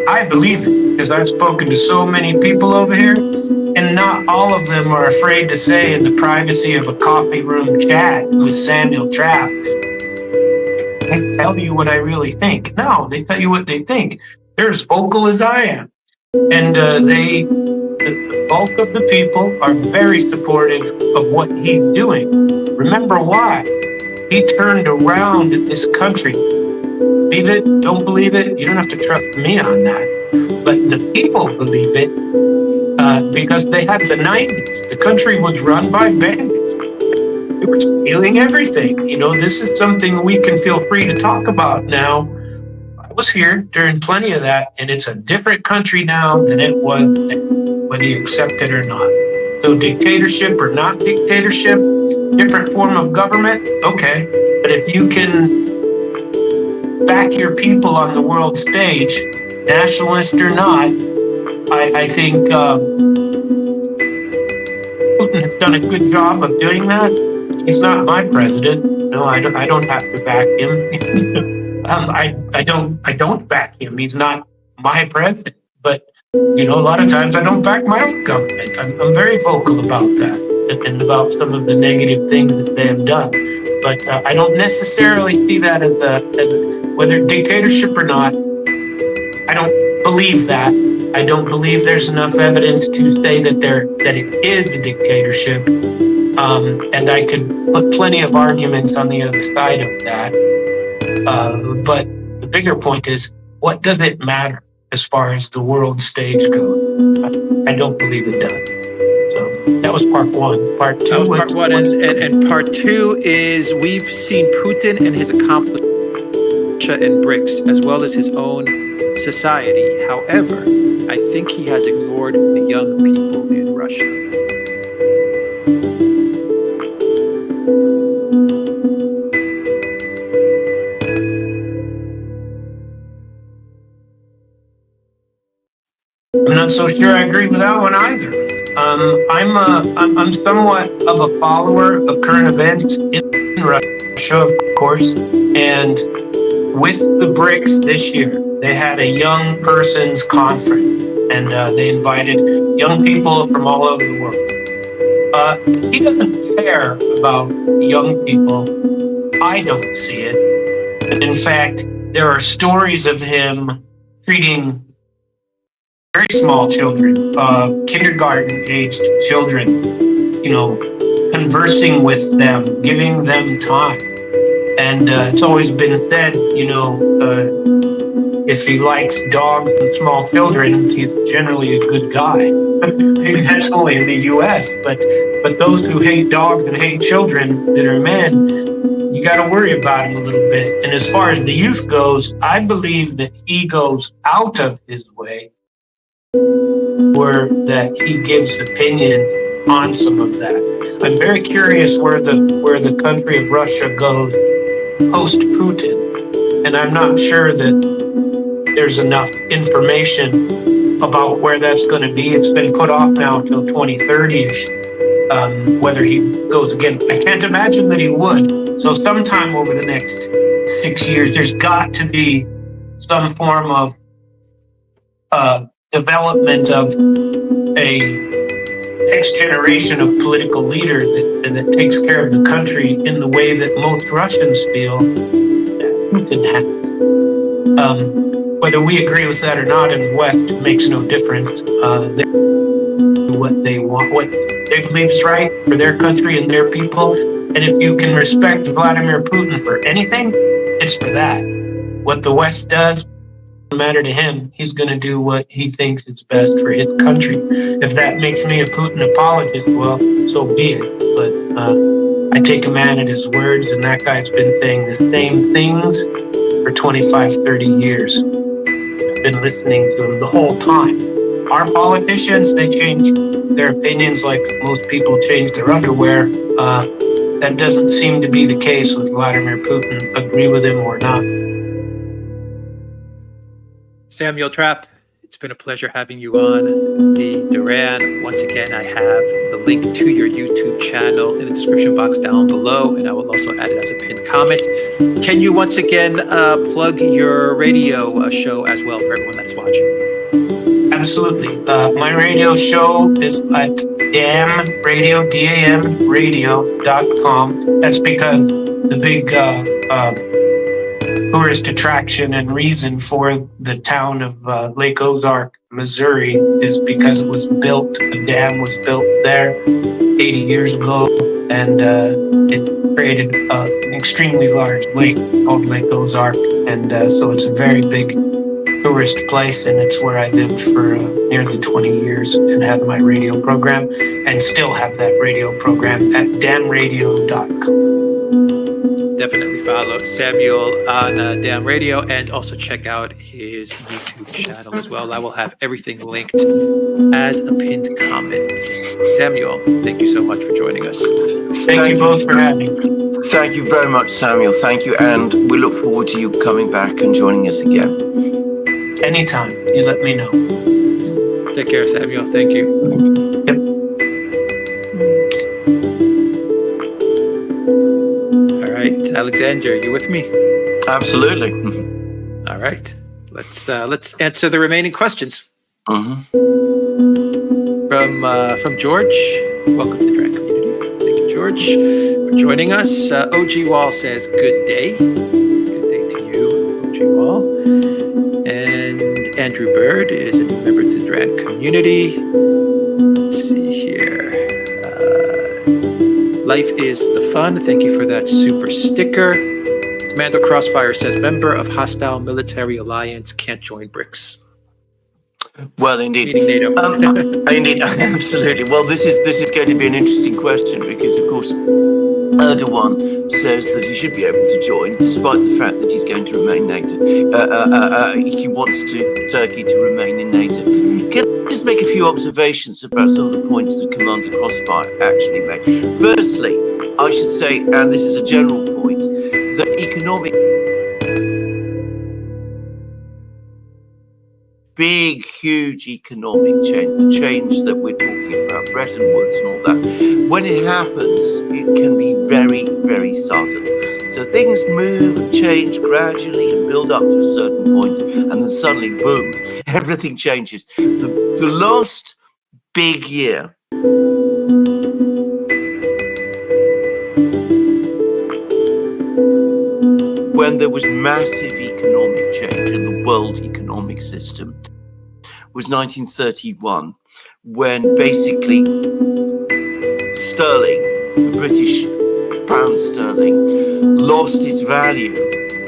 I believe it because I've spoken to so many people over here, and not all of them are afraid to say in the privacy of a coffee room chat with Samuel Trapp, I tell you what I really think. No, they tell you what they think. They're as vocal as I am. And they the bulk of the people are very supportive of what he's doing. Remember why? He turned around this country. Believe it, don't believe it, you don't have to trust me on that. But the people believe it because they had the 90s. The country was run by bandits. They were stealing everything. This is something we can feel free to talk about now. I was here during plenty of that, and it's a different country now than it was then, whether you accept it or not. So dictatorship or not dictatorship, different form of government, okay. But if you can back your people on the world stage, nationalist or not, I think Putin has done a good job of doing that. He's not my president. No, I don't have to back him. I don't back him. He's not my president. But a lot of times I don't back my own government. I'm very vocal about that and about some of the negative things that they have done. But I don't necessarily see that as whether dictatorship or not. I don't believe that. I don't believe there's enough evidence to say that it is a dictatorship. And I could put plenty of arguments on the other side of that. But the bigger point is, what does it matter as far as the world stage goes? I don't believe it does. So that was part one. Part two. That was part one, and part two is we've seen Putin and his accomplishments and BRICS, as well as his own society. However, I think he has ignored the young people in Russia. I'm not so sure I agree with that one either. I'm somewhat of a follower of current events in Russia, of course, and with the BRICS this year, they had a young person's conference, and they invited young people from all over the world. He doesn't care about young people. I don't see it. And in fact, there are stories of him treating very small children, kindergarten-aged children, conversing with them, giving them time. And it's always been said, if he likes dogs and small children, he's generally a good guy. Maybe that's only in the U.S., but those who hate dogs and hate children that are men, you got to worry about him a little bit. And as far as the youth goes, I believe that he goes out of his way, or that he gives opinions on some of that. I'm very curious where the country of Russia goes post Putin, and I'm not sure that there's enough information about where that's going to be. It's been put off now until 2030-ish, whether he goes again. I can't imagine that he would. So sometime over the next 6 years, there's got to be some form of development of a next generation of political leader that takes care of the country in the way that most Russians feel that Putin has. Whether we agree with that or not in the West makes no difference. They do what they want, what they believe is right for their country and their people. And if you can respect Vladimir Putin for anything, it's for that. What the West does doesn't matter to him. He's going to do what he thinks is best for his country. If that makes me a Putin apologist, well, so be it. But I take a man at his words, and that guy's been saying the same things for 25, 30 years. I've been listening to him the whole time. Our politicians, they change their opinions like most people change their underwear. That doesn't seem to be the case with Vladimir Putin, agree with him or not. Samuel Trapp, it's been a pleasure having you on the Duran. Once again, I have the link to your YouTube channel in the description box down below, and I will also add it as a pinned comment. Can you once again plug your radio show as well for everyone that is watching? Absolutely. My radio show is at damradio, DAM radio.com. That's because the big tourist attraction and reason for the town of Lake Ozark, Missouri, is because it was built, a dam was built there 80 years ago, and it created an extremely large lake called Lake Ozark. And so it's a very big tourist place, and it's where I lived for nearly 20 years and had my radio program, and still have that radio program at damradio.com. Definitely follow Samuel on Damn Radio, and also check out his YouTube channel as well. I will have everything linked as a pinned comment. Samuel, thank you so much for joining us. Thank you both for having me. Thank you very much, Samuel. Thank you. And we look forward to you coming back and joining us again. Anytime. You let me know. Take care, Samuel. Thank you. Yep. All right, Alexander, you with me? Absolutely. All right. Let's answer the remaining questions. Mm-hmm. From George. Welcome to the Drag community. Thank you, George, for joining us. OG Wall says, good day. Good day to you, OG Wall. And Andrew Bird is a new member to the Drag community. Let's see here. Life is the fun. Thank you for that super sticker. Commander Crossfire says, member of hostile military alliance can't join BRICS. Well, indeed. Meaning NATO. Indeed, absolutely. Well, this is going to be an interesting question because, of course, Erdogan says that he should be able to join, despite the fact that he's going to remain NATO. He wants Turkey to remain in NATO. Can I just make a few observations about some of the points that Commander Crossfire actually made? Firstly, I should say, and this is a general point, that huge economic change, the change that we're talking about, Bretton Woods and all that, when it happens, it can be very, very sudden. So things move and change gradually and build up to a certain point, and then suddenly, boom, everything changes. The last big year when there was massive economic change in the world economic system was 1931, when basically sterling, the British pound sterling, lost its value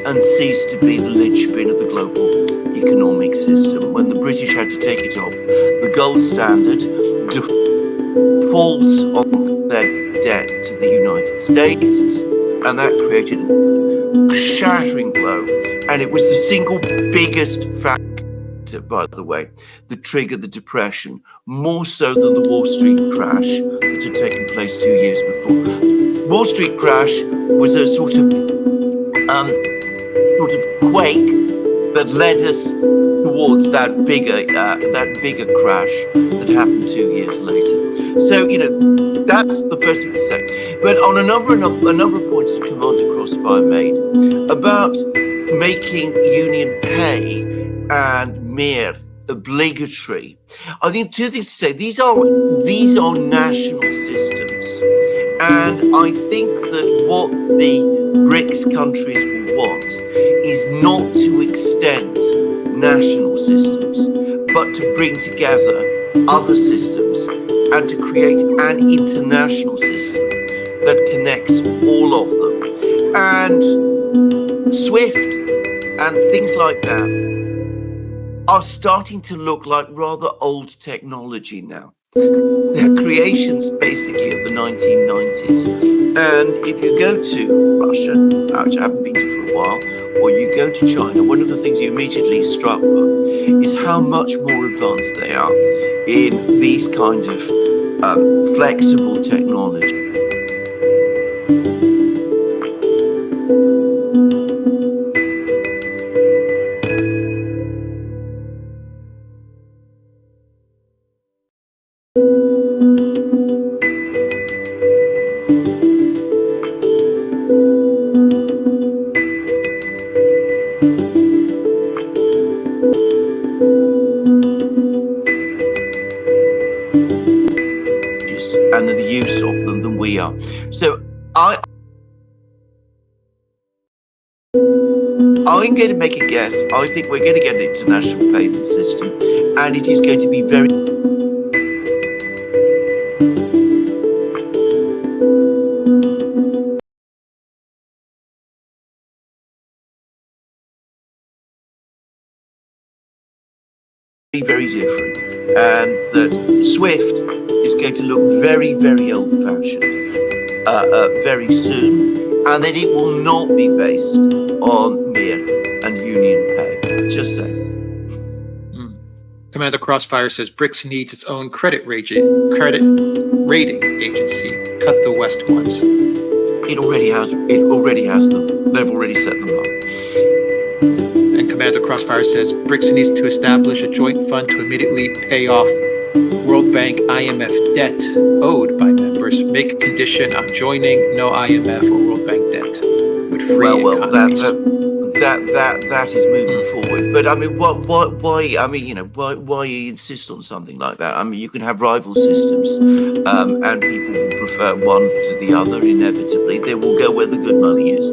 and ceased to be the linchpin of the global economic system. When the British had to take it off, the gold standard defaults on their debt to the United States, and that created a shattering blow. And it was the single biggest factor, by the way, that triggered the Depression, more so than the Wall Street crash that had taken place 2 years before. The Wall Street crash was a sort of quake that led us towards that bigger crash that happened 2 years later. So, that's the first thing to say. But on a number of points that Commander Crossfire made about making union pay and mere obligatory, I think two things to say. These are national systems, and I think that what the BRICS countries will want is not to extend national systems, but to bring together other systems and to create an international system that connects all of them. And SWIFT and things like that are starting to look like rather old technology now. They're creations basically of the 1990s. And if you go to Russia, which I haven't been to for a while, or you go to China, one of the things you immediately struck by is how much more advanced they are in these kind of flexible technology. And the use of them than we are. So I I'm going to make a guess. I think we're going to get an international payment system, and it is going to be very very different, and that SWIFT is going to look very, very old-fashioned very soon, and then it will not be based on MIR and Union Pay. Just saying. Commander Crossfire says BRICS needs its own credit rating agency. Cut the West ones. It already has. It already has them. They've already set them up. And Commander Crossfire says BRICS needs to establish a joint fund to immediately pay off World Bank IMF debt owed by members. Make a condition on joining no IMF or World Bank debt with free economies. That is moving forward. But I mean, why? I mean, why you insist on something like that? I mean, you can have rival systems, and people will prefer one to the other. Inevitably, they will go where the good money is.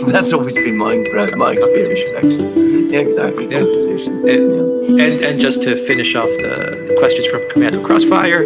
That's always been my experience, actually. Yeah, exactly. Competition. And just to finish off the questions from Commander Crossfire.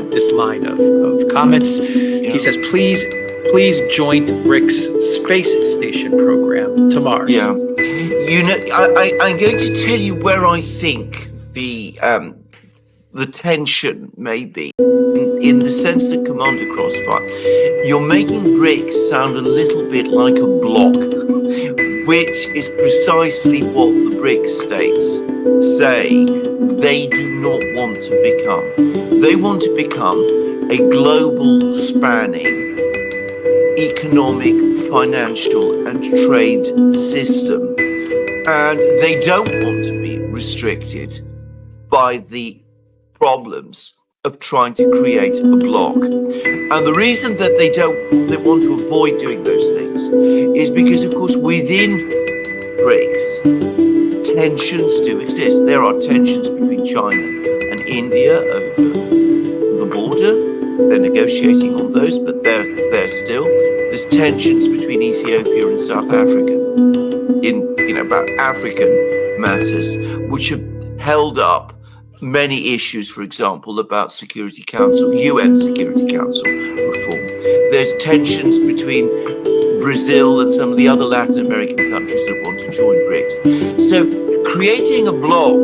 This line of comments. He says, please join BRICS space station program to Mars. Yeah. You know, I'm going to tell you where I think the tension may be, in the sense that, Commander Crossfire, you're making BRICS sound a little bit like a bloc, which is precisely what the BRICS states say they do not want to become. They want to become a global spanning economic, financial and trade system. And they don't want to be restricted by the problems of trying to create a bloc. And the reason that they want to avoid doing those things is because, of course, within BRICS, tensions do exist. There are tensions between China and India over the border. They're negotiating on those, but they're still. There's tensions between Ethiopia and South Africa about African matters, which have held up many issues, for example, about Security Council, UN Security Council reform. There's tensions between Brazil and some of the other Latin American countries that want to join BRICS. So creating a bloc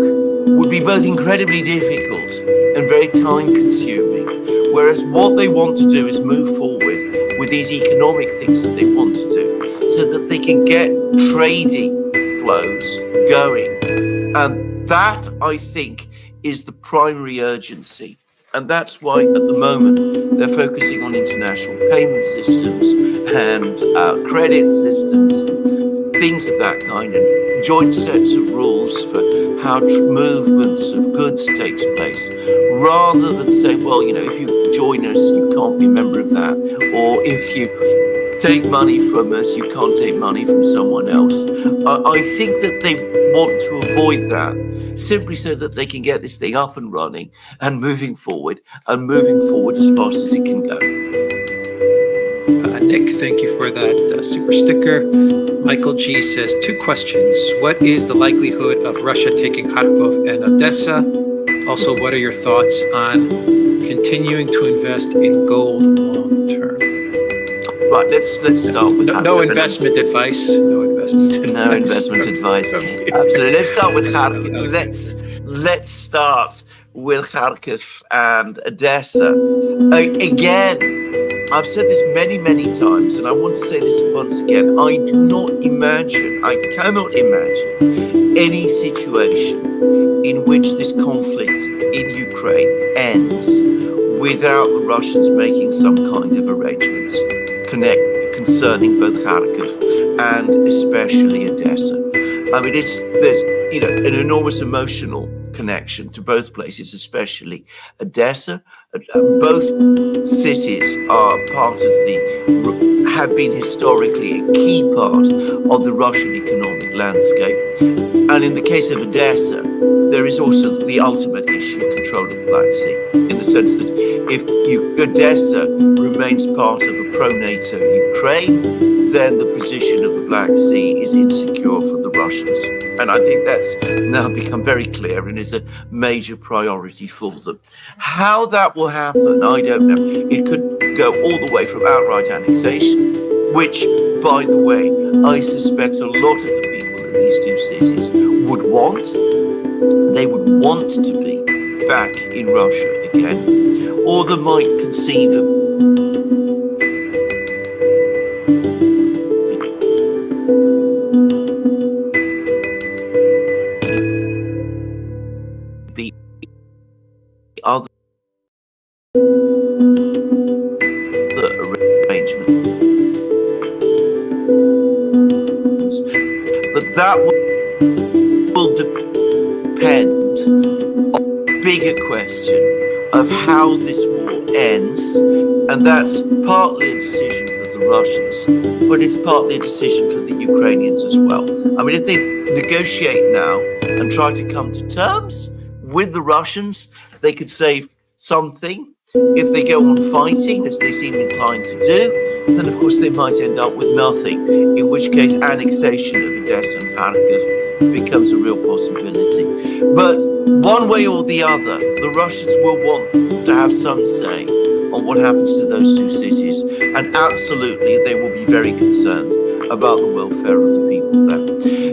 would be both incredibly difficult and very time consuming, whereas what they want to do is move forward with these economic things that they want to do so that they can get trading flows going. And that, I think, is the primary urgency. And that's why at the moment they're focusing on international payment systems and credit systems, things of that kind, and joint sets of rules for how movements of goods takes place, rather than saying, well, if you join us, you can't be a member of that, or if you take money from us, you can't take money from someone else. I think that they want to avoid that, simply so that they can get this thing up and running and moving forward as fast as it can go. Nick, thank you for that super sticker. Michael G says 2 questions. What is the likelihood of Russia taking Kharkov and Odessa? Also, what are your thoughts on continuing to invest in gold long term? Right, let's start with no investment advice. No investment advice. No investment advice. Absolutely. Let's start with Kharkiv. Let's start with Kharkiv and Odessa. Again, I've said this many, many times, and I want to say this once again. I cannot imagine any situation in which this conflict in Ukraine ends without the Russians making some kind of arrangements concerning both Kharkiv and especially Odessa. I mean, there's an enormous emotional connection to both places, especially Odessa. Both cities are have been historically a key part of the Russian economic landscape. And in the case of Odessa, there is also the ultimate issue of control of the Black Sea, in the sense that if Odessa remains part of a pro-NATO Ukraine, then the position of the Black Sea is insecure for the Russians. And I think that's now become very clear and is a major priority for them. How that will happen, I don't know. It could go all the way from outright annexation, which, by the way, I suspect a lot of the people in these two cities would want. They would want to be back in Russia again, or they might conceive of other arrangements. But that will depend on the bigger question of how this war ends, and that's partly a decision for the Russians, but it's partly a decision for the Ukrainians as well. I mean, if they negotiate now and try to come to terms with the Russians, they could save something. If they go on fighting, as they seem inclined to do, then of course they might end up with nothing, in which case annexation of Odessa and Kharkiv becomes a real possibility. But one way or the other, the Russians will want to have some say on what happens to those two cities, and absolutely they will be very concerned about the welfare of the people there.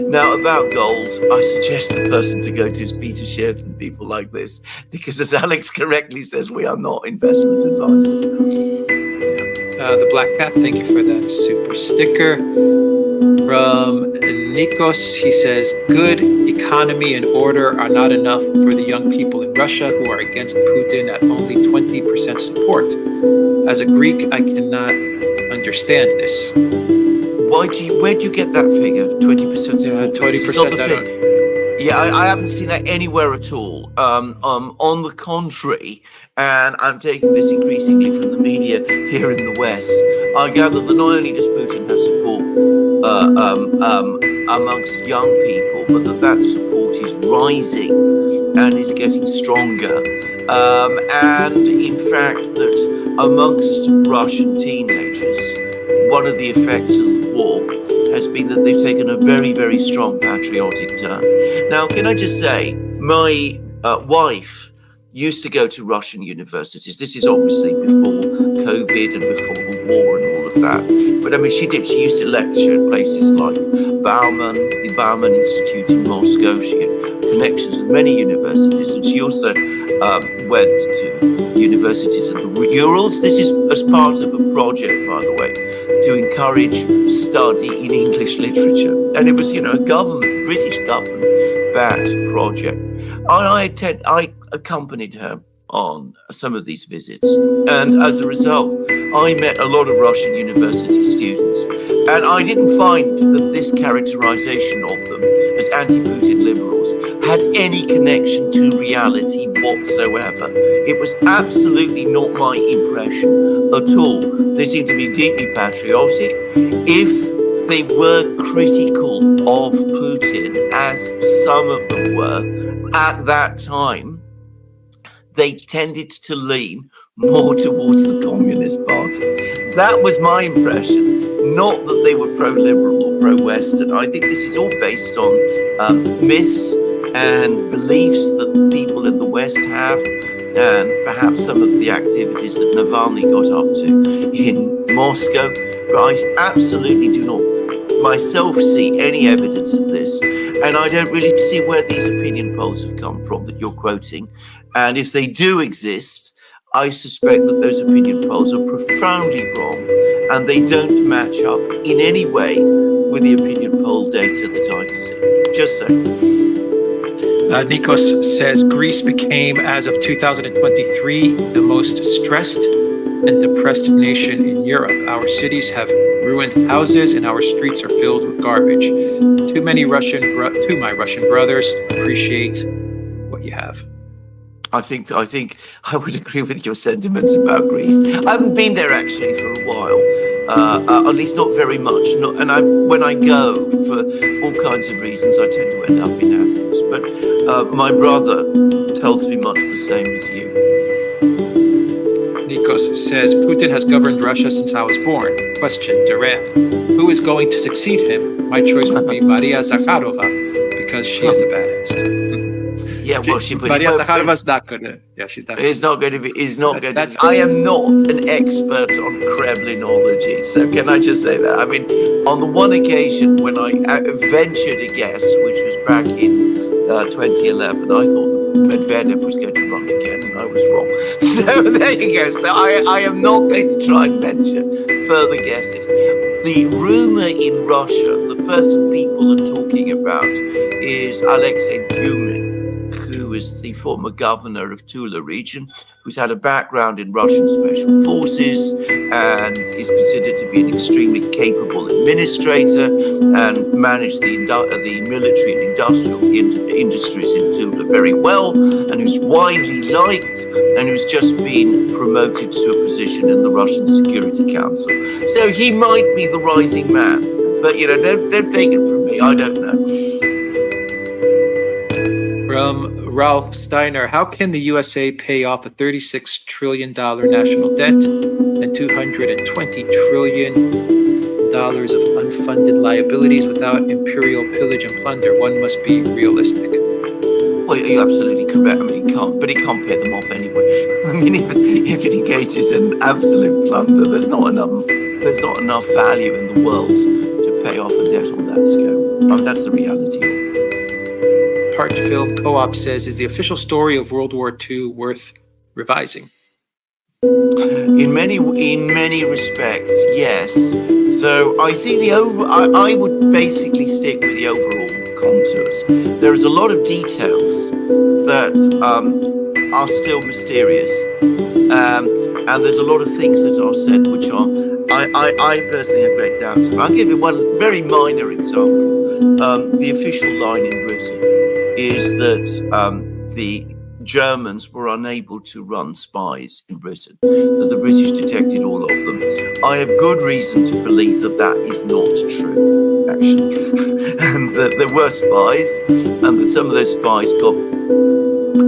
Now, about gold, I suggest the person to go to is Peter Schiff and people like this, because as Alex correctly says, we are not investment advisors. The Black Cat, thank you for that super sticker. From Nikos, he says, good economy and order are not enough for the young people in Russia who are against Putin at only 20% support. As a Greek, I cannot understand this. Where do you get that figure? 20% support? 20%. Yeah, I haven't seen that anywhere at all. On the contrary, and I'm taking this increasingly from the media here in the West, I gather that not only does Putin have support amongst young people, but that support is rising and is getting stronger. And in fact, that amongst Russian teenagers, one of the effects of the war has been that they've taken a very, very strong patriotic turn. Now, can I just say, my wife used to go to Russian universities. This is obviously before COVID and before the war and all of that. But I mean, she did. She used to lecture at places like Bauman, the Bauman Institute in Moscow. She had connections with many universities, and she also went to universities in the Urals. This is as part of a project, by the way, to encourage study in English literature. And it was, a British government-backed project. And I accompanied her on some of these visits. And as a result, I met a lot of Russian university students. And I didn't find that this characterization of them as anti-Putin liberals had any connection to reality whatsoever. It was absolutely not my impression at all. They seemed to be deeply patriotic. If they were critical of Putin, as some of them were at that time, they tended to lean more towards the Communist Party. That was my impression, not that they were pro-liberal or pro-Western. I think this is all based on myths and beliefs that the people in the West have, and perhaps some of the activities that Navalny got up to in Moscow. But I absolutely do not myself see any evidence of this, and I don't really see where these opinion polls have come from that you're quoting. And if they do exist, I suspect that those opinion polls are profoundly wrong, and they don't match up in any way with the opinion poll data that I see. Just saying. Nikos says Greece became, as of 2023, the most stressed and depressed nation in Europe. Our cities have ruined houses and our streets are filled with garbage. To my Russian brothers, appreciate what you have. I think I would agree with your sentiments about Greece. I haven't been there actually for a while, at least not very much. When I go for all kinds of reasons, I tend to end up in Athens. But my brother tells me much the same as you. Nikos says Putin has governed Russia since I was born. Question, Duran. Who is going to succeed him? My choice would be Maria Zakharova because she is a badass. Yeah, well, Maria Zakharova's not gonna. Yeah, she's not. It's not going to be. It's not going to. I am not an expert on Kremlinology, so can I just say that? I mean, on the one occasion when I ventured a guess, which was back in 2011, I thought Medvedev was going to run again, and I was wrong. So there you go. So I am not going to try and venture further guesses. The rumor in Russia, the person people are talking about, is Alexei Dumin, who is the former governor of Tula region, who's had a background in Russian special forces and is considered to be an extremely capable administrator and managed the military and industrial industries in Tula very well, and who's widely liked and who's just been promoted to a position in the Russian Security Council. So he might be the rising man, but don't take it from me. I don't know. From Ralph Steiner, how can the USA pay off a $36 trillion national debt and $220 trillion of unfunded liabilities without imperial pillage and plunder? One must be realistic. Well, you're absolutely correct. I mean, he can't pay them off anyway. I mean, if it engages in absolute plunder, there's not enough value in the world to pay off a debt on that scale. I mean, that's the reality of it. Part Film Co-op says, is the official story of World War II worth revising? In many respects, yes. So I think I would basically stick with the overall contours. There's a lot of details that are still mysterious, and there's a lot of things that are said which are I personally have great doubts. I'll give you one very minor example. The official line in Britain is that the Germans were unable to run spies in Britain, that the British detected all of them. I have good reason to believe that that is not true, actually, and that there were spies, and that some of those spies got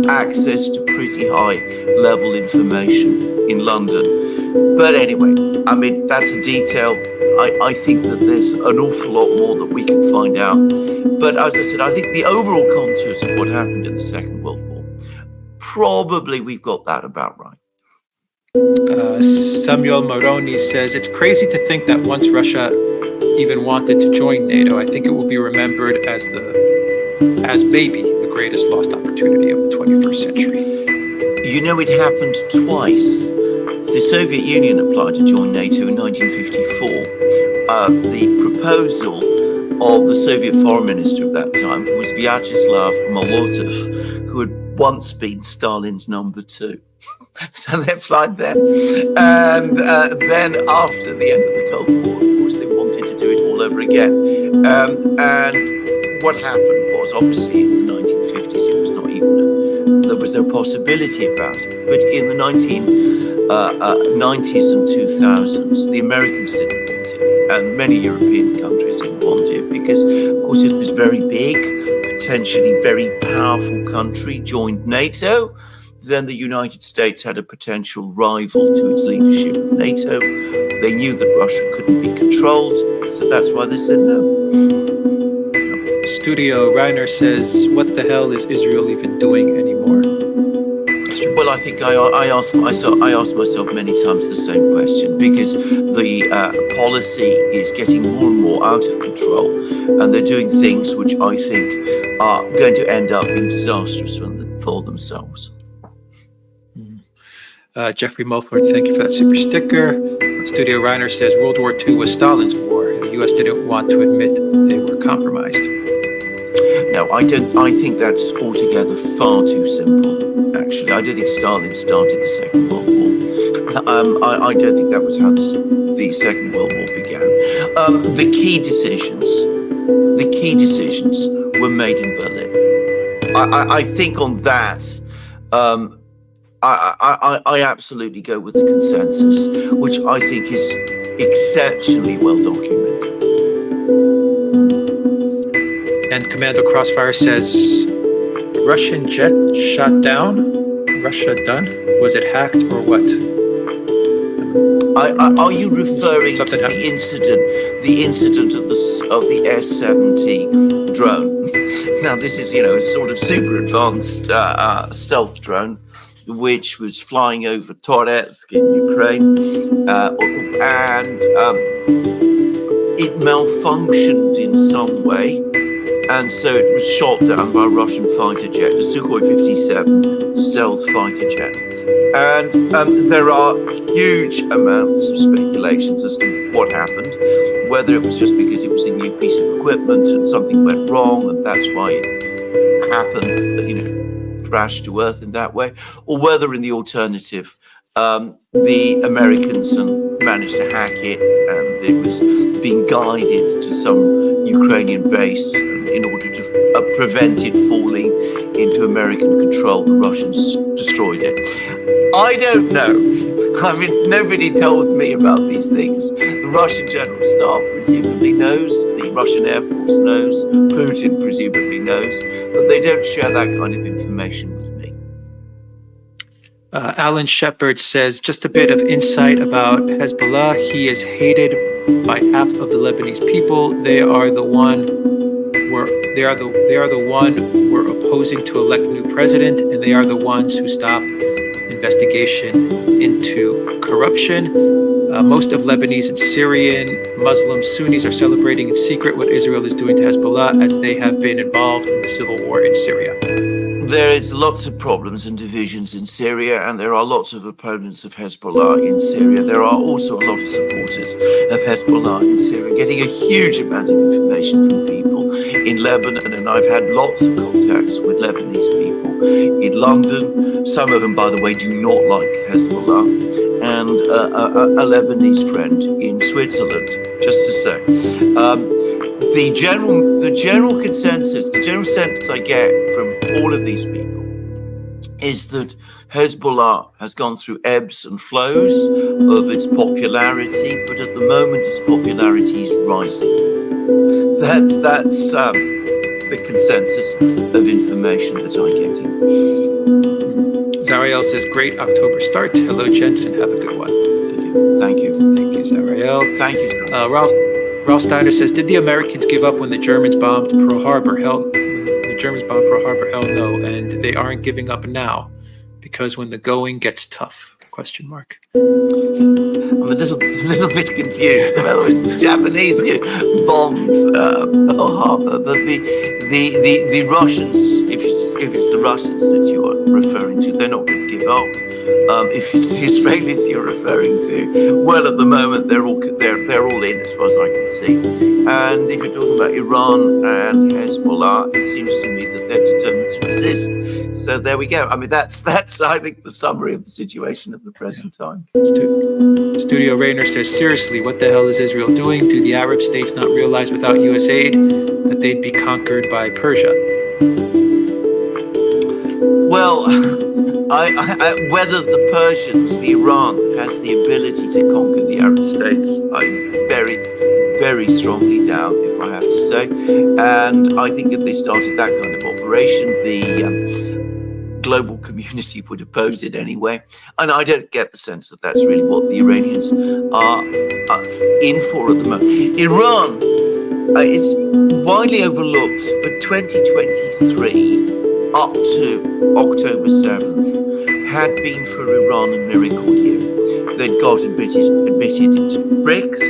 access to pretty high-level information in London. But anyway, I mean, that's a detail. I think that there's an awful lot more that we can find out. But as I said, I think the overall contours of what happened in the Second World War, probably we've got that about right. Samuel Moroni says, it's crazy to think that once Russia even wanted to join NATO, I think it will be remembered as maybe the greatest lost opportunity of the 21st century. You know, it happened twice. The Soviet Union applied to join NATO in 1954. The proposal of the Soviet foreign minister of that time was Vyacheslav Molotov, who had once been Stalin's number 2. So they applied then. And then after the end of the Cold War, of course, they wanted to do it all over again. And what happened was, obviously, in the 1950s, it was not even there was no possibility about it. But in the 1990s and 2000s, the Americans didn't want it, and many European countries didn't want it, because, of course, if this very big, potentially very powerful country joined NATO, then the United States had a potential rival to its leadership of NATO. They knew that Russia couldn't be controlled, so that's why they said no. Studio Reiner says, what the hell is Israel even doing anymore? Well, I think I asked myself many times the same question, because the policy is getting more and more out of control, and they're doing things which I think are going to end up being disastrous for themselves. Jeffrey Mulford, thank you for that super sticker. Studio Reiner says World War II was Stalin's war. The U.S. didn't want to admit they were compromised. No, I think that's altogether far too simple. Actually, I don't think Stalin started the Second World War. I don't think that was how the Second World War began. The key decisions were made in Berlin. I think on that, I absolutely go with the consensus, which I think is exceptionally well documented. And Commando Crossfire says, Russian jet shot down? Russia done? Was it hacked or what? Are you referring to the incident of the S-70 drone? Now, this is, a sort of super advanced stealth drone, which was flying over Toretsk in Ukraine, and it malfunctioned in some way, and so it was shot down by a Russian fighter jet, a Sukhoi 57 stealth fighter jet. And there are huge amounts of speculations as to what happened, whether it was just because it was a new piece of equipment and something went wrong, and that's why it happened, crashed to earth in that way, or whether in the alternative, the Americans managed to hack it and it was being guided to some Ukrainian base, and in order to prevent it falling into American control, the Russians destroyed it. I don't know. I mean, nobody tells me about these things. The Russian General Staff presumably knows, the Russian Air Force knows, Putin presumably knows, but they don't share that kind of information with me. Alan Shepard says, just a bit of insight about Hezbollah. He is hated by half of the Lebanese people. They are the one we're opposing to elect a new president, and they are the ones who stop investigation into corruption. Most of Lebanese and Syrian Muslim Sunnis are celebrating in secret what Israel is doing to Hezbollah, as they have been involved in the civil war in Syria. There is lots of problems and divisions in Syria, and there are lots of opponents of Hezbollah in Syria. There are also a lot of supporters of Hezbollah in Syria, getting a huge amount of information from people in Lebanon, and I've had lots of contacts with Lebanese people in London. Some of them, by the way, do not like Hezbollah, and a Lebanese friend in Switzerland, just to say. The general consensus, the general sense I get from all of these people is that Hezbollah has gone through ebbs and flows of its popularity, but at the moment its popularity is rising. That's the consensus of information that I'm getting. Zariel says, great October start. Hello, gents, and have a good one. Thank you. Thank you, Zariel. Thank you. Ralph Steiner says, did the Americans give up when the Germans bombed Pearl Harbor? Hell no, and they aren't giving up now, because when the going gets tough, ? I'm a little bit confused. In other words, the Japanese bombed Pearl Harbor, but the Russians, if it's the Russians that you are referring to, they're not going to give up. If it's the Israelis you're referring to, well, at the moment they're all in, as far as I can see. And if you're talking about Iran and Hezbollah, it seems to me that they're determined to resist. So there we go. I mean, that's I think the summary of the situation at the present time. Studio Rayner says, seriously, what the hell is Israel doing? Do the Arab states not realize without U.S. aid that they'd be conquered by Persia? Well, whether the Persians, the Iran, has the ability to conquer the Arab states, I very, very strongly doubt, if I have to say. And I think if they started that kind of operation, global community would oppose it anyway. And I don't get the sense that that's really what the Iranians are in for at the moment. Iran, it's widely overlooked, but 2023 up to October 7th had been for Iran a miracle year. They'd got admitted into BRICS.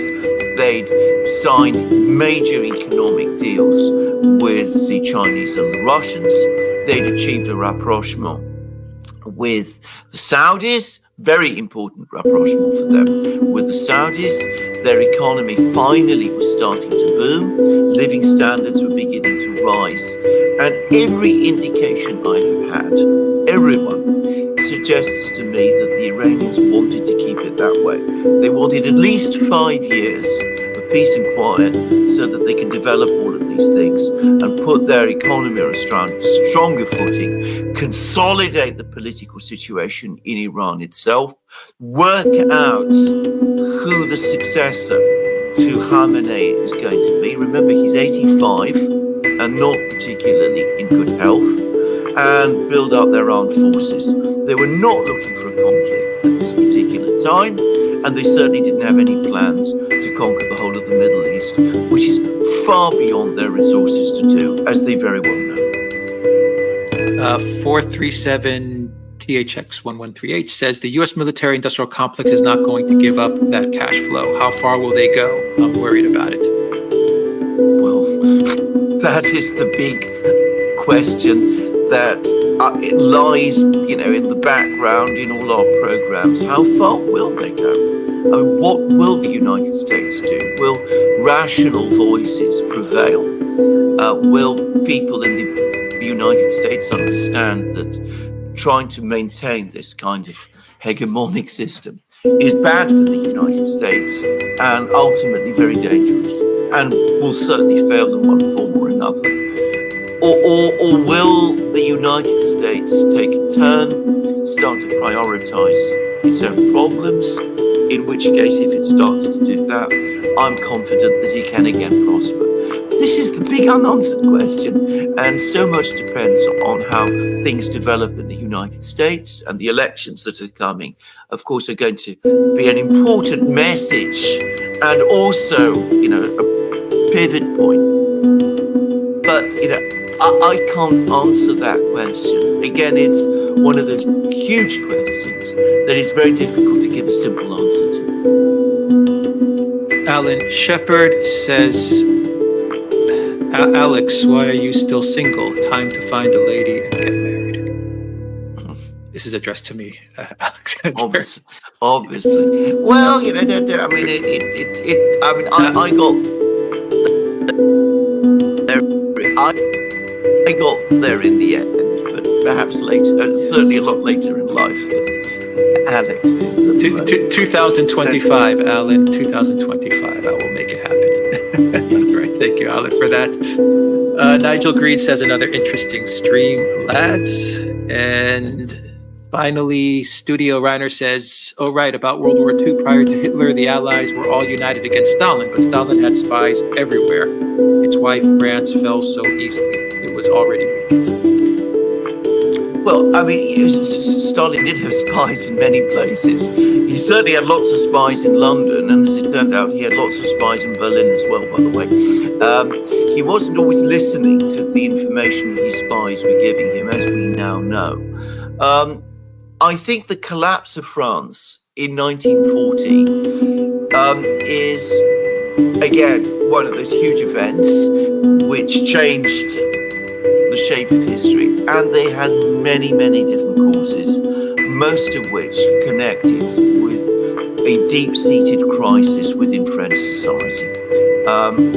They'd signed major economic deals with the Chinese and the Russians. They'd achieved a rapprochement with the Saudis, very important rapprochement for them, with the Saudis. Their economy finally was starting to boom. Living standards were beginning to rise. And every indication I have had, everyone, suggests to me that the Iranians wanted to keep it that way. They wanted at least 5 years of peace and quiet so that they can develop all of these things and put their economy on a stronger footing, consolidate the political situation in Iran itself, work out who the successor to Khamenei is going to be. Remember, he's 85 and not particularly in good health, and build up their armed forces. They were not looking for a conflict at this particular time, and they certainly didn't have any plans to conquer the whole of the Middle East, which is far beyond their resources to do, as they very well know. 437 THX 1138 says the U.S. military industrial complex is not going to give up that cash flow. How far will they go? I'm worried about it. Well, that is the big question that it lies, in the background in all our programs. How far will they go? I mean, what will the United States do? Will rational voices prevail? Will people in the United States understand that trying to maintain this kind of hegemonic system is bad for the United States and ultimately very dangerous, and will certainly fail in one form or another? Or will the United States take a turn, start to prioritize its own problems, in which case, if it starts to do that, I'm confident that it can again prosper. This is the big unanswered question, and so much depends on how things develop in the United States, and the elections that are coming, of course, are going to be an important message and also, a pivot point. But, I can't answer that question. Again, it's one of those huge questions that is very difficult to give a simple answer to. Alan Shepard says, Alex, why are you still single? Time to find a lady and get married. This is addressed to me, Alexander. Obviously. Well, I got there in the end, but perhaps later, certainly a lot later in life than Alex is. 2025, Alan, 2025. I will make it happen. Great. Thank you, Alan, for that. Nigel Green says another interesting stream, lads. And finally, Studio Reiner says, right, about World War II. Prior to Hitler, the Allies were all united against Stalin, but Stalin had spies everywhere. It's why France fell so easily. It was already weakened. Well, Stalin did have spies in many places. He certainly had lots of spies in London, and as it turned out, he had lots of spies in Berlin as well, by the way. He wasn't always listening to the information his spies were giving him, as we now know. I think the collapse of France in 1940 is, again, one of those huge events which changed the shape of history, and they had many, many different causes, most of which connected with a deep-seated crisis within French society,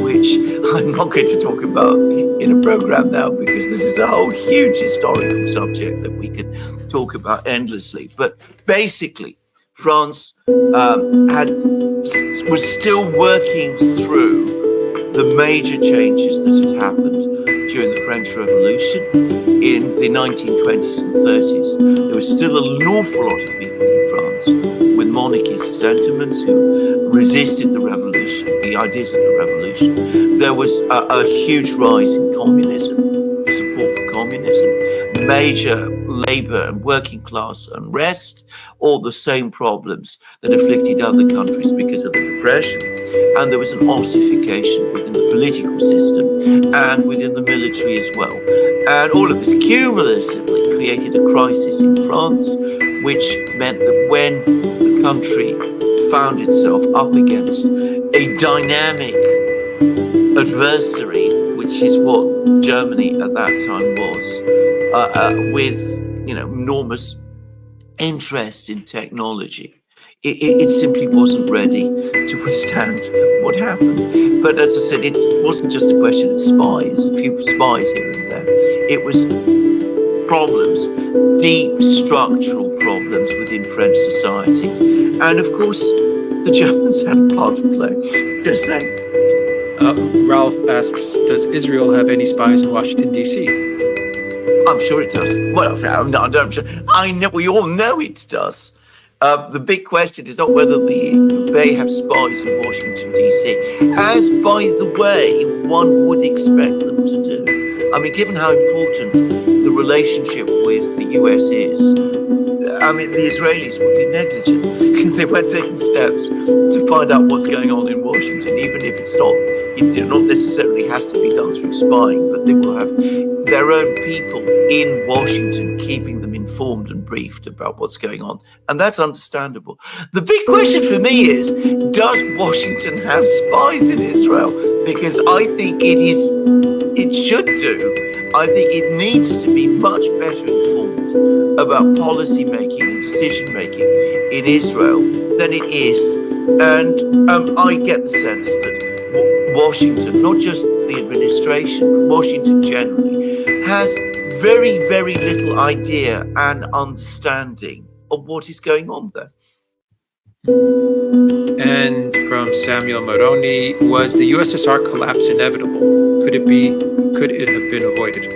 which I'm not going to talk about in a program now, because this is a whole huge historical subject that we could talk about endlessly. But basically, France was still working through the major changes that had happened during the French Revolution in the 1920s and 30s. There was still an awful lot of people in France with monarchist sentiments who resisted the revolution, the ideas of the revolution. There was a huge rise in communism, support for communism, major labor and working class unrest, all the same problems that afflicted other countries because of the Depression. And there was an ossification within the political system and within the military as well. And all of this cumulatively created a crisis in France, which meant that when the country found itself up against a dynamic adversary, which is what Germany at that time was, with enormous interest in technology, it simply wasn't ready to withstand what happened. But as I said, it wasn't just a question of spies, a few spies here and there. It was problems, deep structural problems within French society. And of course, the Germans had a part to play. Just saying. Ralph asks, does Israel have any spies in Washington, D.C.? I'm sure it does. Well, I'm sure. I know, we all know it does. The big question is not whether they have spies in Washington, D.C., as, by the way, one would expect them to do. I mean, given how important the relationship with the US is, I mean, the Israelis would be negligent if they weren't taking steps to find out what's going on in Washington, even if it's not necessarily has to be done through spying, but they will have their own people in Washington keeping them informed and briefed about what's going on. And that's understandable. The big question for me is, does Washington have spies in Israel? Because I think it should do. I think it needs to be much better informed about policy making and decision making in Israel than it is. And I get the sense that Washington, not just the administration, but Washington generally, has very, very little idea and understanding of what is going on there. And from Samuel Moroni, was the USSR collapse inevitable? Could it have been avoided?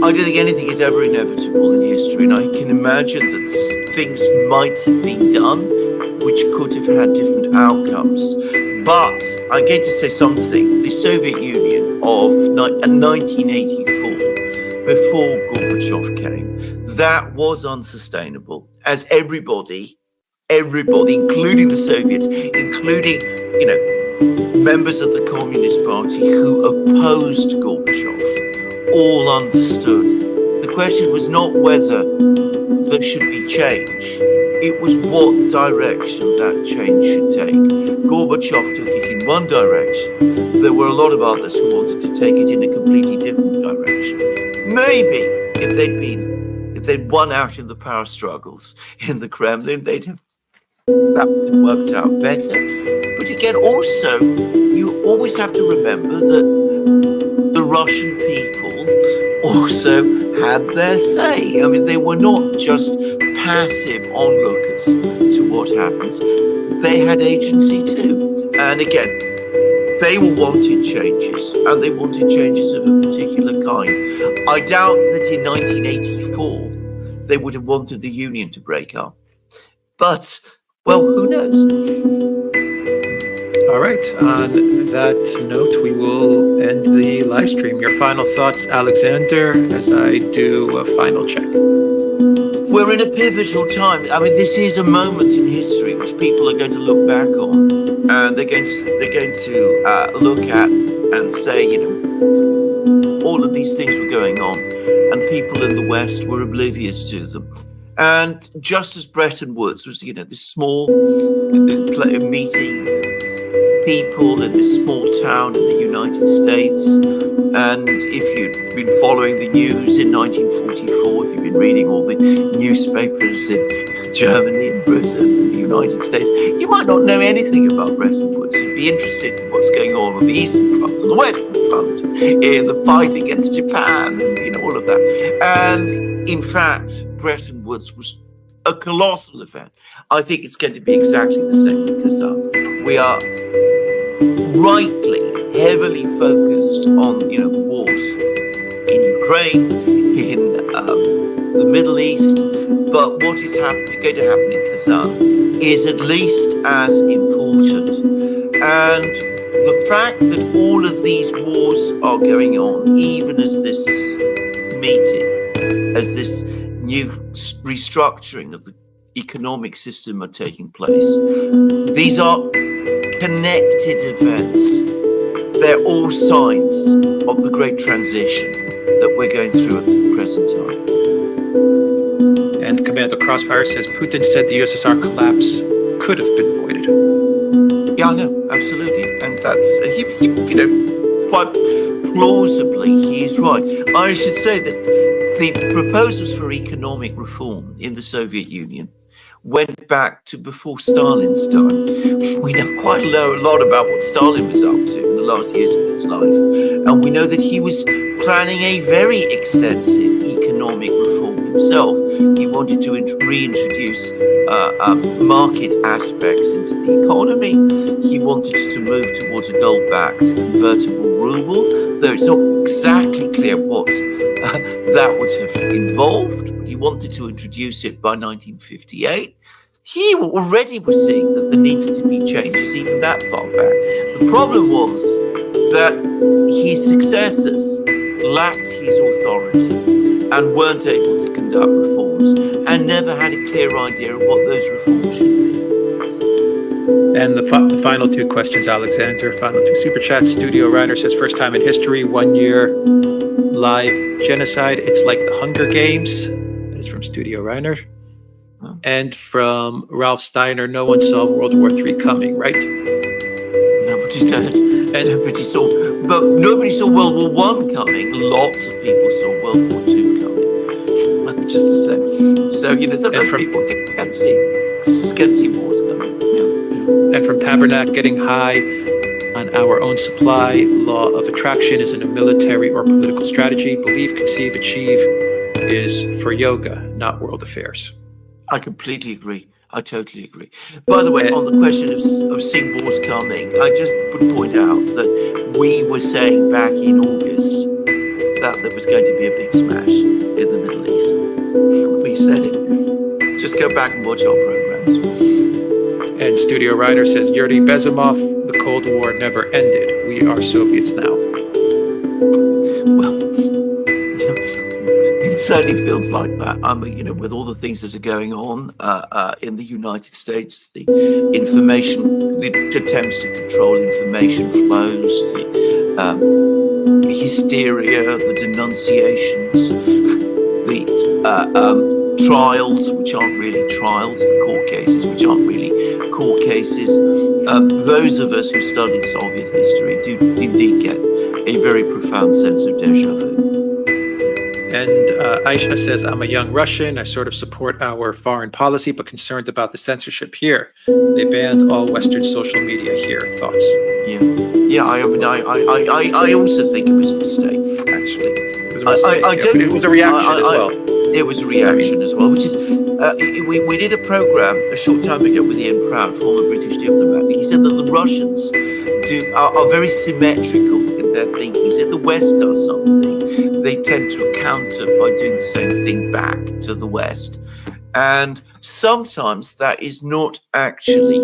I don't think anything is ever inevitable in history, and I can imagine that things might have been done which could have had different outcomes. But I'm going to say something. The Soviet Union of 1984, before Gorbachev came, that was unsustainable, as everybody, including the Soviets, including, members of the Communist Party who opposed Gorbachev, all understood. The question was not whether there should be change. It was what direction that change should take. Gorbachev took it in one direction. There were a lot of others who wanted to take it in a completely different direction. Maybe if they'd won out in the power struggles in the Kremlin, that would have worked out better. But again, also, you always have to remember that the Russian people also had their say. I mean, they were not just passive onlookers to what happens. They had agency too. And again, they wanted changes, and they wanted changes of a particular kind. I doubt that in 1984 they would have wanted the Union to break up. But, well, who knows? All right. On that note, we will end the live stream. Your final thoughts, Alexander, as I do a final check. We're in a pivotal time. I mean, this is a moment in history which people are going to look back on, and they're going to look at and say, all of these things were going on, and people in the West were oblivious to them. And just as Bretton Woods was, this small meeting people in this small town in the United States. And if you've been following the news in 1944, if you've been reading all the newspapers in Germany and Britain and the United States, you might not know anything about Bretton Woods. You'd be interested in what's going on the Eastern Front and the Western Front, in the fight against Japan, and all of that. And in fact, Bretton Woods was a colossal event. I think it's going to be exactly the same with Kazan. We are rightly, heavily focused on, the wars in Ukraine, in the Middle East, but what is going to happen in Kazan is at least as important. And the fact that all of these wars are going on, even as this meeting, as this new restructuring of the economic system are taking place. These are connected events. They're all signs of the great transition that we're going through at the present time. And Commando Crossfire says Putin said the USSR collapse could have been avoided. Yeah, I know, absolutely. And that's, he quite plausibly, he's right. I should say that the proposals for economic reform in the Soviet Union went back to before Stalin's time. We know quite a lot about what Stalin was up to in the last years of his life. And we know that he was planning a very extensive economic reform himself. He wanted to reintroduce market aspects into the economy. He wanted to move towards a gold-backed convertible ruble, though it's not exactly clear what that would have involved. But he wanted to introduce it by 1958. He already was seeing that there needed to be changes even that far back. The problem was that his successors lacked his authority and weren't able to conduct reforms and never had a clear idea of what those reforms should be. And the final two questions, Alexander, final two super chats. Studio Reiner says, first time in history, 1 year live genocide. It's like the Hunger Games. That is from Studio Reiner. Oh. And from Ralph Steiner, no one saw World War III coming, right? Nobody did. And nobody saw, but nobody saw World War I coming. Lots of people saw World War II coming. Just to say. So, sometimes people can see wars coming. Yeah. And from Tabernacle, getting high on our own supply, law of attraction isn't a military or political strategy. Believe, conceive, achieve is for yoga, not world affairs. I completely agree. I totally agree. By the way, on the question of seeing wars coming, I just would point out that we were saying back in August that there was going to be a big smash in the Middle East. We said it. Just go back and watch our programs. And Studio Rider says, Yuri Bezimov, the Cold War never ended. We are Soviets now. Well, it certainly feels like that. I mean, with all the things that are going on in the United States, the attempts to control information flows, the hysteria, the denunciations, the trials, which aren't really trials, the court cases, which aren't really court cases. Those of us who studied Soviet history do indeed get a very profound sense of deja vu. And Aisha says, I'm a young Russian. I sort of support our foreign policy, but concerned about the censorship here. They banned all Western social media here. Thoughts? Yeah. I also think it was a mistake, actually. It was a mistake. It was a reaction as well. It was a reaction as well, which is, we did a program a short time ago with Ian Proud, former British diplomat. He said that the Russians are very symmetrical in their thinking. He said the West does something, they tend to counter by doing the same thing back to the West. And sometimes that is not actually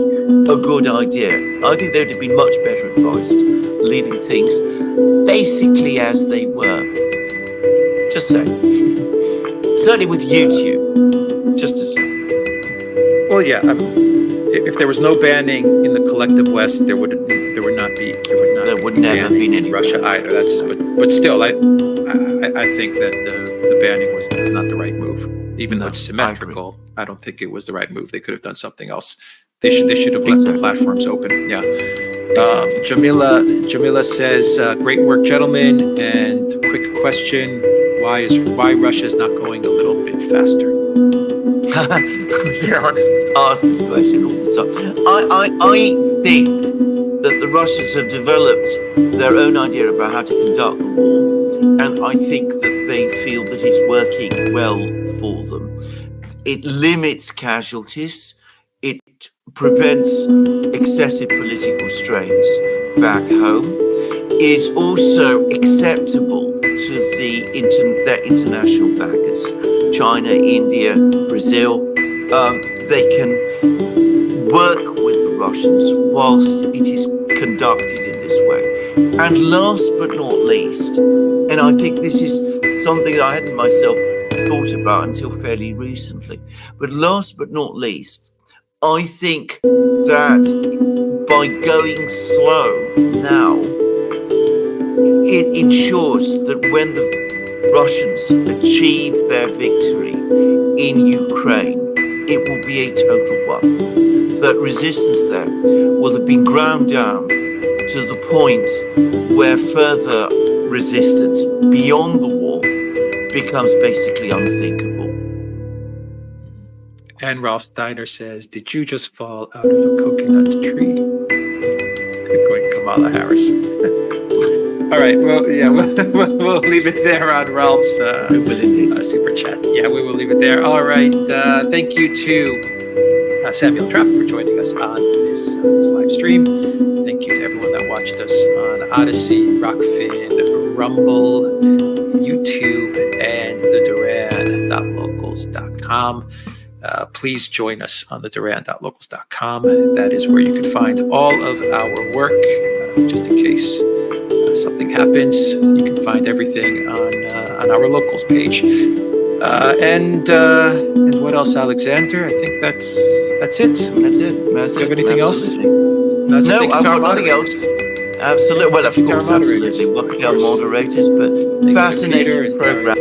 a good idea. I think they would have been much better advised leaving things basically as they were. Just saying. Certainly with YouTube, just to say. Well, yeah. If there was no banning in the collective West, there would never have been any Russia either. But still, I think that the banning was not the right move. Even though it's symmetrical, I don't think it was the right move. They could have done something else. They should have left the platforms open. Yeah. Jamila says, "Great work, gentlemen." And quick question: Why Russia is not going a little bit faster? Yeah, I ask this question all the time. I think that the Russians have developed their own idea about how to conduct the war, and I think that they feel that it's working well for them. It limits casualties. It prevents excessive political strains back home. It's also acceptable to their international backers, China, India, Brazil. They can work with the Russians whilst it is conducted in this way. And last but not least, and I think this is something that I hadn't myself thought about until fairly recently. But last but not least, I think that by going slow now, it ensures that when the Russians achieve their victory in Ukraine, it will be a total one. That resistance there will have been ground down to the point where further resistance beyond the wall becomes basically unthinkable. And Ralph Steiner says, "Did you just fall out of a coconut tree?" Going Kamala Harris. All right. Well, yeah, we'll leave it there on Ralph's super chat. Yeah, we will leave it there. All right. Thank you to Samuel Trapp for joining us on this live stream. Thank you to everyone that watched us on Odyssey, Rockfin, Rumble, YouTube, and the Duran.locals.com. Please join us on the Duran.locals.com. That is where you can find all of our work, just in case something happens. You can find everything on our locals page. And what else, Alexander? I think that's it. That's it. Do you have anything else? No, I've got nothing else. Absolutely. Well, of course, absolutely. Welcome to our moderators, but fascinating program.